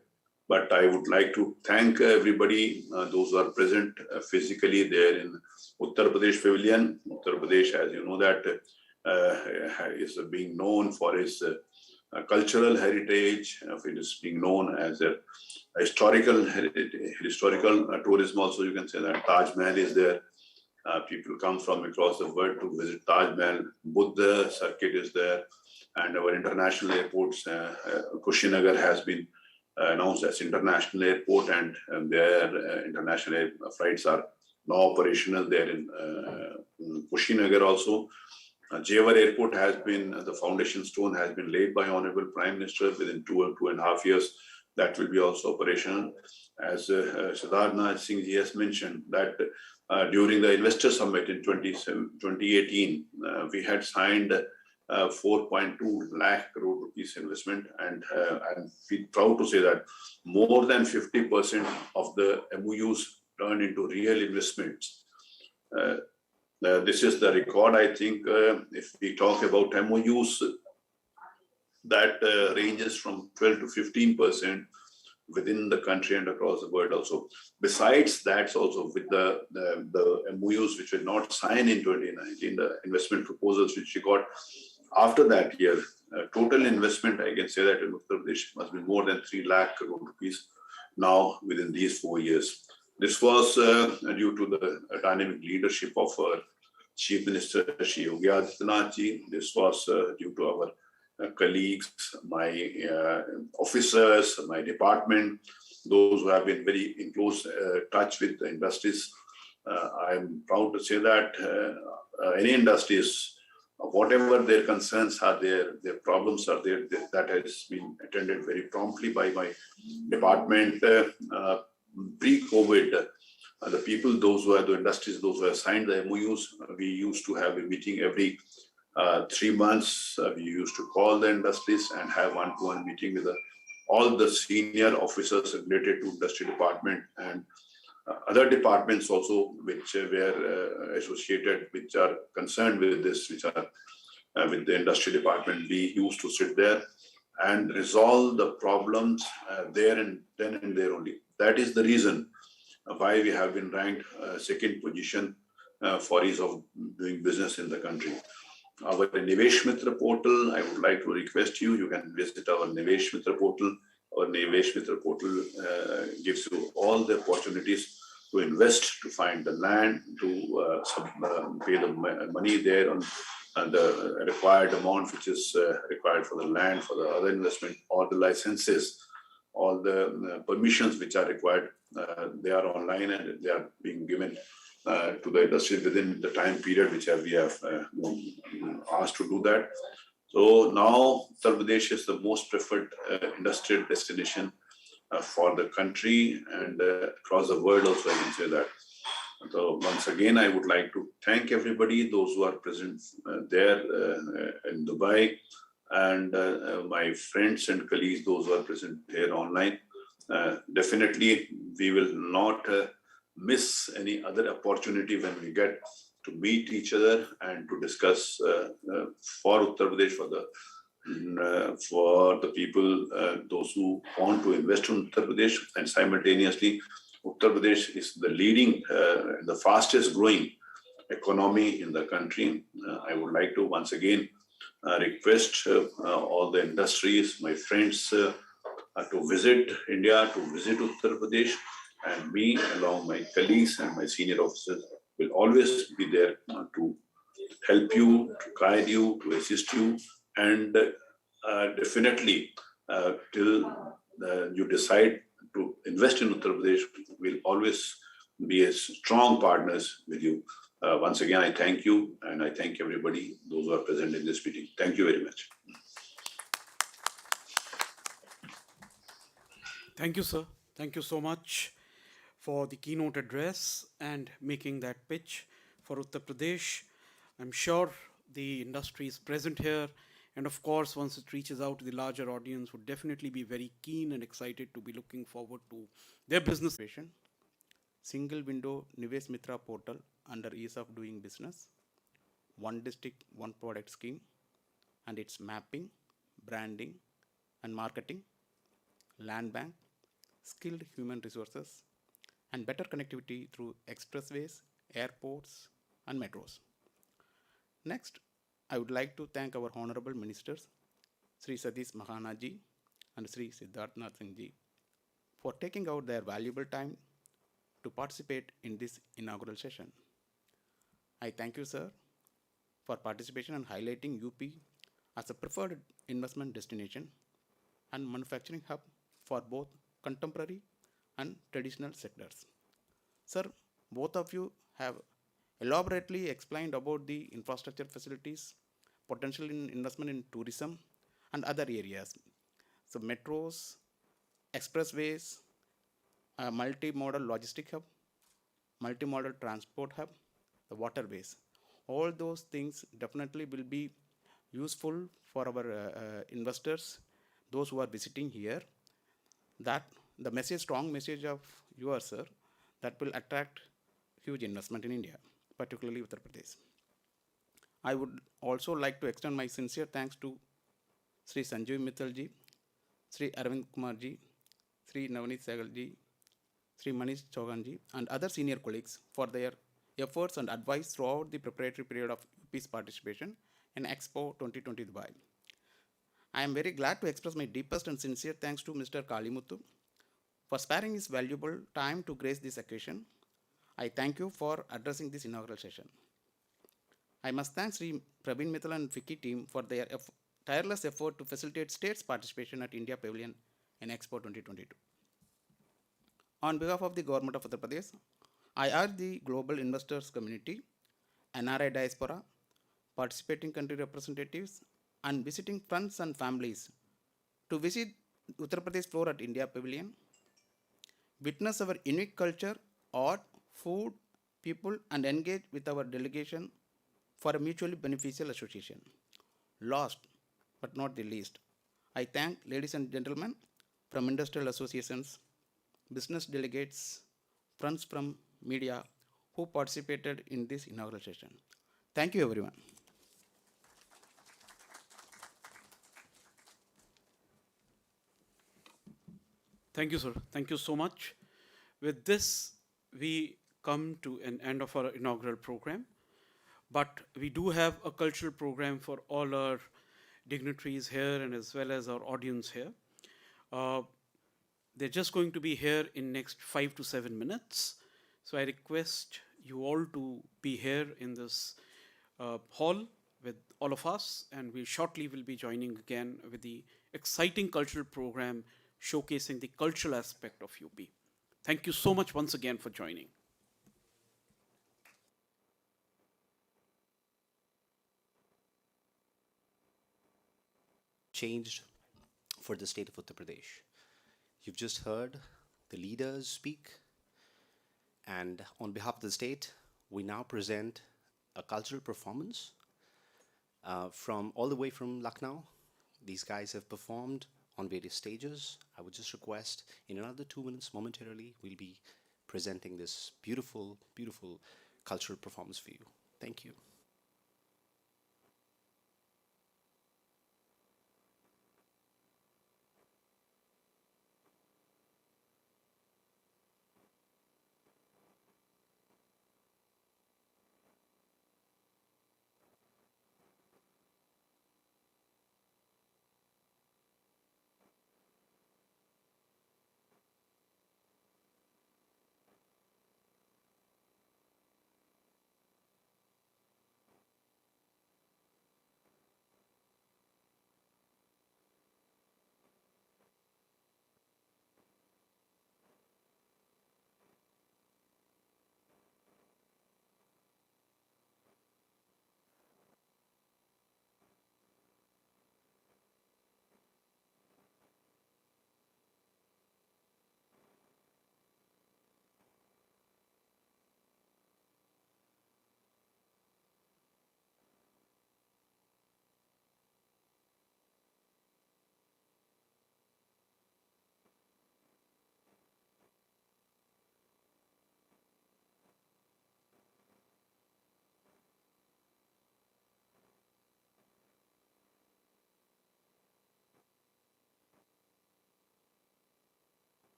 I: But I would like to thank everybody, those who are present physically there in Uttar Pradesh Pavilion. Uttar Pradesh, as you know, that is being known for its cultural heritage. It is being known as a historical tourism also. You can say that Taj Mahal is there. People come from across the world to visit Taj Mahal. Buddha circuit is there, and our international airports, Kushinagar has been announced as international airport, and their international air flights are now operational there in Kushinagar also. Jewar Airport has been, the foundation stone has been laid by Honorable Prime Minister within 2.5 years. That will be also operational. As Siddharth Singh ji has mentioned, that during the investor summit in 2018, we had signed 4.2 lakh crore rupees investment, and I'm proud to say that more than 50% of the MOUs turned into real investments. This is the record, I think. If we talk about MOUs, that ranges from 12 to 15% within the country and across the world also. Besides that, also with the MOUs which were not signed in 2019, the investment proposals which we got after that year, total investment, I can say that in Uttar Pradesh must be more than 3 lakh crore rupees now within these 4 years. This was due to the dynamic leadership of our Chief Minister, Shri Yogi Adityanath ji. This was due to our colleagues, my officers, my department, those who have been very in close touch with the industries. I'm proud to say that any industries, whatever their concerns are there, their problems are there, that has been attended very promptly by my department. Pre-COVID, the people, those who are the industries, those who have signed the MOUs, we used to have a meeting every 3 months. We used to call the industries and have one-to-one meeting with all the senior officers related to industry department and other departments also, which were associated, which are concerned with this, which are with the industry department. We used to sit there and resolve the problems there and then and there only. That is the reason why we have been ranked second position for ease of doing business in the country. Our Nivesh Mitra portal, I would like to request you, you can visit our Nivesh Mitra portal. Our Nivesh Mitra portal gives you all the opportunities to invest, to find the land, to pay the money there on the required amount which is required for the land, for the other investment, or the licenses, all the permissions which are required. They are online and they are being given to the industry within the time period which we have asked to do that. So now Uttar Pradesh is the most preferred industrial destination for the country and across the world also, I can say that. So once again, I would like to thank everybody, those who are present there in Dubai, and my friends and colleagues, those who are present here online. Definitely, we will not miss any other opportunity when we get to meet each other and to discuss for Uttar Pradesh, for the people, those who want to invest in Uttar Pradesh, and simultaneously, Uttar Pradesh is the leading, the fastest growing economy in the country. I would like to once again request all the industries, my friends, to visit India, to visit Uttar Pradesh, and me, along my colleagues and my senior officers, will always be there to help you, to guide you, to assist you, and definitely till you decide to invest in Uttar Pradesh, we'll always be as strong partners with you. Once again, I thank you, and I thank everybody, those who are present in this meeting. Thank you very much.
C: Thank you, sir. Thank you so much for the keynote address and making that pitch for Uttar Pradesh. I'm sure the industry is present here, and of course, once it reaches out to the larger audience, would definitely be very keen and excited to be looking forward to their business.
J: Single window Nivesh Mitra portal under ease of doing business, one district, one product scheme, and its mapping, branding, and marketing, land bank, skilled human resources, and better connectivity through expressways, airports, and metros. Next, I would like to thank our honorable ministers, Sri Satish Mahana ji and Sri Siddharth Singh ji, for taking out their valuable time to participate in this inaugural session. I thank you, sir, for participation and highlighting UP as a preferred investment destination and manufacturing hub for both contemporary and traditional sectors. Sir, both of you have elaborately explained about the infrastructure facilities, potential in investment in tourism and other areas. So metros, expressways, a multimodal logistic hub, multimodal transport hub, the waterways. All those things definitely will be useful for our investors, those who are visiting here. That the message, strong message of yours, sir, that will attract huge investment in India, particularly Uttar Pradesh. I would also like to extend my sincere thanks to Sri Sanjeev Mittal ji, Sri Arvind Kumar ji, Sri Navneet Sehgal ji, Sri Manish Chauhan ji, and other senior colleagues for their efforts and advice throughout the preparatory period of UP's participation in Expo 2020 Dubai. I am very glad to express my deepest and sincere thanks to Mr. Kalimuthu for sparing his valuable time to grace this occasion. I thank you for addressing this inaugural session. I must thank Sri Praveen Mittal and Vicky team for their tireless effort to facilitate states' participation at India Pavilion in Expo 2022. On behalf of the Government of Uttar Pradesh, I urge the global investors community, NRI diaspora, participating country representatives, and visiting friends and families to visit Uttar Pradesh floor at India Pavilion, witness our unique culture, art, food, people, and engage with our delegation for a mutually beneficial association. Last but not the least, I thank ladies and gentlemen from industrial associations, business delegates, friends from media who participated in this inaugural session. Thank you, everyone.
C: Thank you, sir. Thank you so much. With this, we come to an end of our inaugural program. But we do have a cultural program for all our dignitaries here and as well as our audience here. They're just going to be here in next 5 to 7 minutes. So I request you all to be here in this hall with all of us, and we shortly will be joining again with the exciting cultural program showcasing the cultural aspect of UP. Thank you so much once again for joining.
K: Changed for the state of Uttar Pradesh. You've just heard the leaders speak, and on behalf of the state, we now present a cultural performance from all the way from Lucknow. These guys have performed on various stages. I would just request in another 2 minutes, momentarily, we'll be presenting this beautiful, beautiful cultural performance for you. Thank you.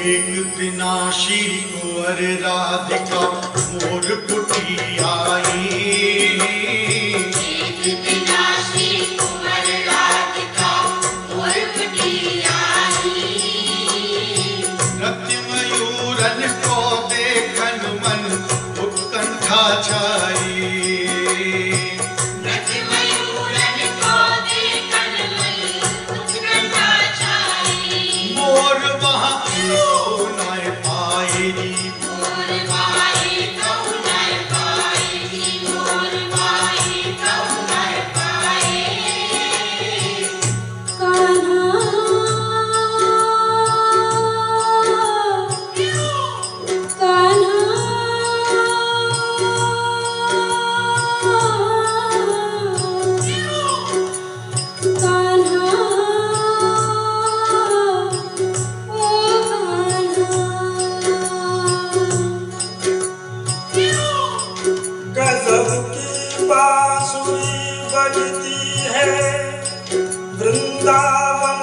L: एक दिन श्री कुंवर राधिका मोर कुटी आई। एक दिन श्री कुंवर राधिका मोर कुटी आई। रति मयूरन को देखन मन उत्कंठा छाई। रति मयूरन को देखन मन उत्कंठा छाई। मोर वहाँ नाय पाए जी। मोर वाहे कऊ नाय पाए जी। मोर वाहे कऊ नाय पाए। कान्हा गजब की बांसुरी बजती है वृंदावन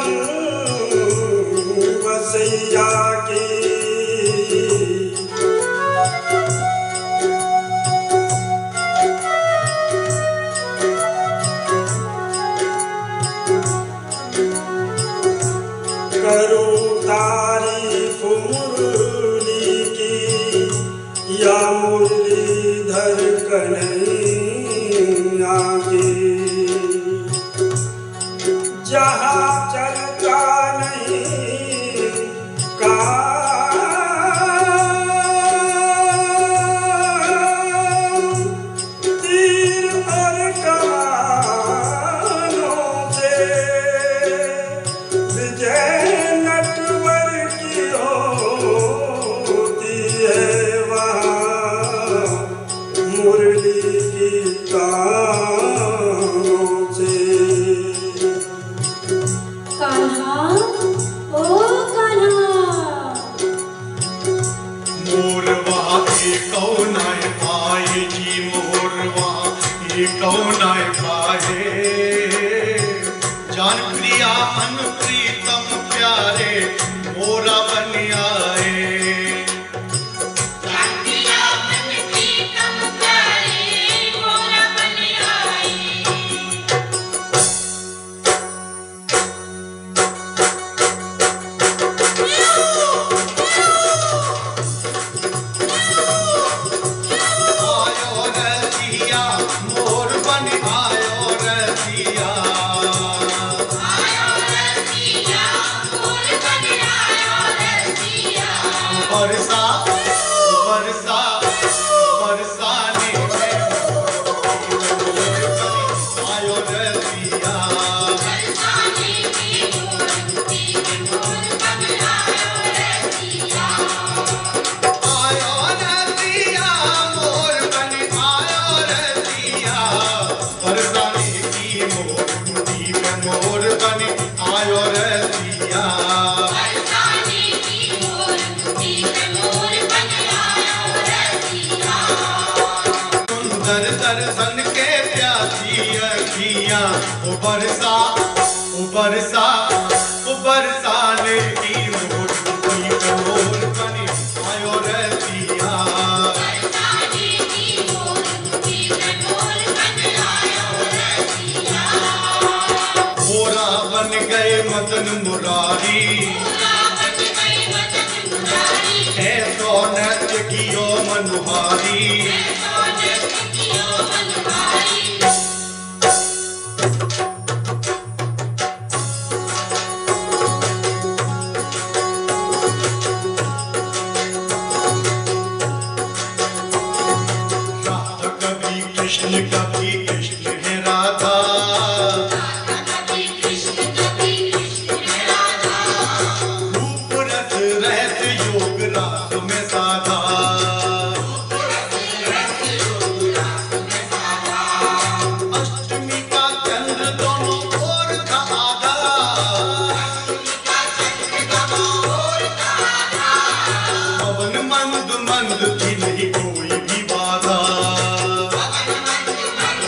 L: बसैया की। करूं तारीफ मुरली की या मुरलीधर कन्हैया की। जहाँ चलता नहीं काम, तीर और कमानों से विजय नटवर की होती है वहाँ मुरली की तानों से। कान्हा ओ कान्हा मोर वहाँ कौन आए पाए जी। मोर वहाँ कौन आए पाए। जान प्रिया मन प्रीतम प्यारे मोरा बन आए। जान प्रिया मन प्रीतम प्यारे मोरा बन आए। आयो रसिया मोर बन आयो रसिया। आयो रसिया मोर बन आयो रसिया। बरसा बरसा बरसाने में आयो रसिया। बरसाने में मोर बन आयो रसिया। आयो रसिया मोर बन आयो रसिया। बरसाने की मोर कुटी में मोर बन आयो रसिया। बरसाने की मोर कुटी में मोर बन आयो रसिया। सुंदर दर्शन के प्यासी अखियाँ ओ बरसा ओ बरसा ओ बरसाने की मोर कुटी में मोर बन आयो रसिया। बरसाने की मोर कुटी में मोर बन आयो रसिया। मोरा बन गए मदन मुरारी। मोरा बन गए मदन मुरारी। है तो नृत्य कियो मनुहारी। है तो नृत्य कियो मनुहारी। राधा कभी कृष्ण कभी कृष्ण है राधा। राधा कभी कृष्ण है राधा। रूप रस रहत योग रास में साधा। रूप रस रहत योग रास में साधा। अष्टमी का चंद्र दोनों ओर था आधा। अष्टमी का चंद्र दोनों ओर था आधा। पवन मंद मंद थी नहीं कोई भी बाधा। पवन मंद मंद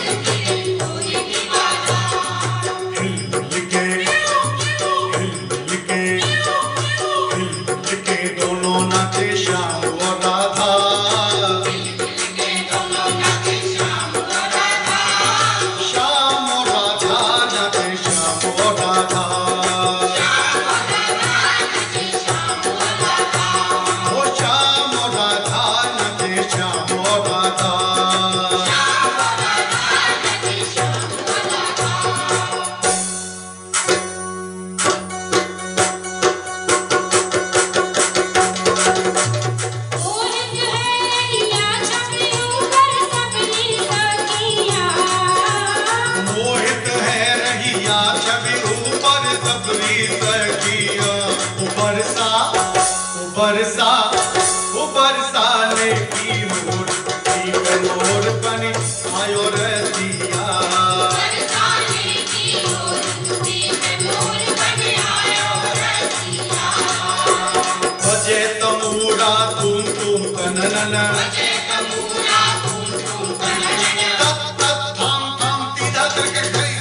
L: धाम धाम तीधा दरगट गई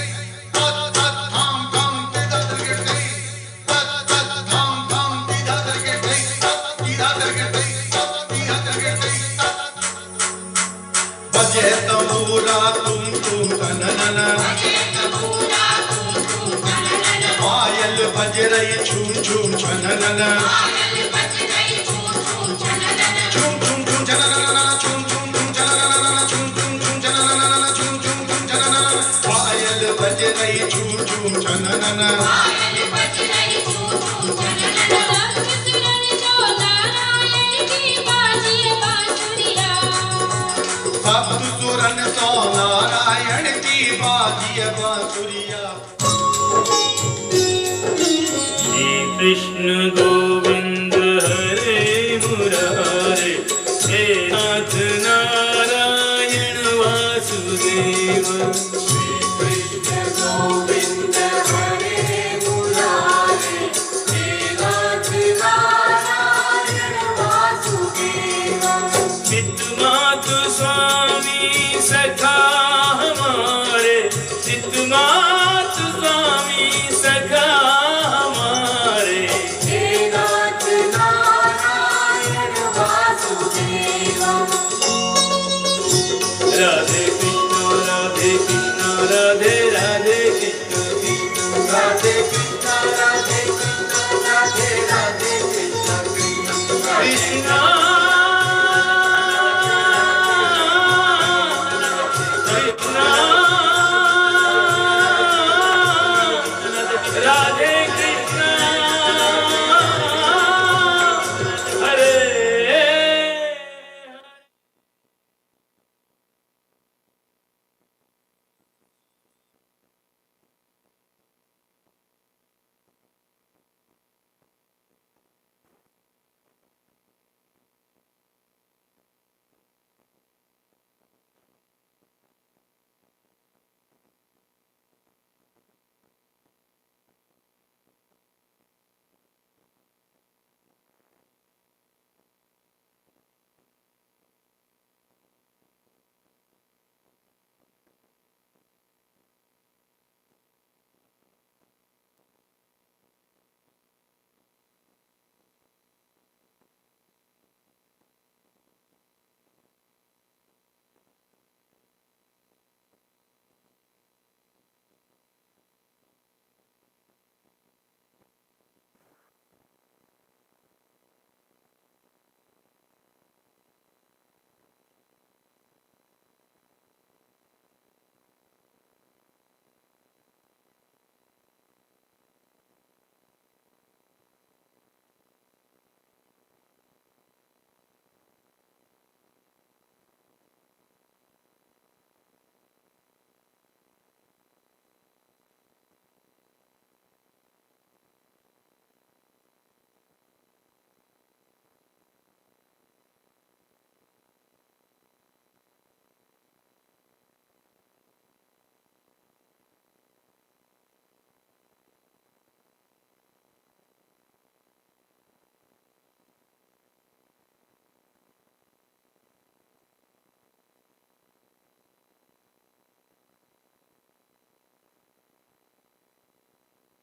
L: धाम धाम तीधा दरगट गई धाम धाम तीधा दरगट गई तीधा दरगट गई तीधा दरगट गई बजे तबूरा तुम तननन पायल बज रही झूम झूम छननन झूम झूम झूम छननन झूम झूम झूम छननन झूम झूम झूम छननन झूम झूम झूम छननन पायल बज रही झूम झूम छननन सप्त सुरन सो नारायण की बाजिय बांसुरिया
M: कृष्ण गोविंद हरे मुरारे हे नाथ नारायण वासुदेव कृष्ण गोविंद हरे मुरारे हे नाथ नारायण वासुदेव चित्तमातु स्वामी सखा हमारे चित्तमातु स्वामी सखा राधे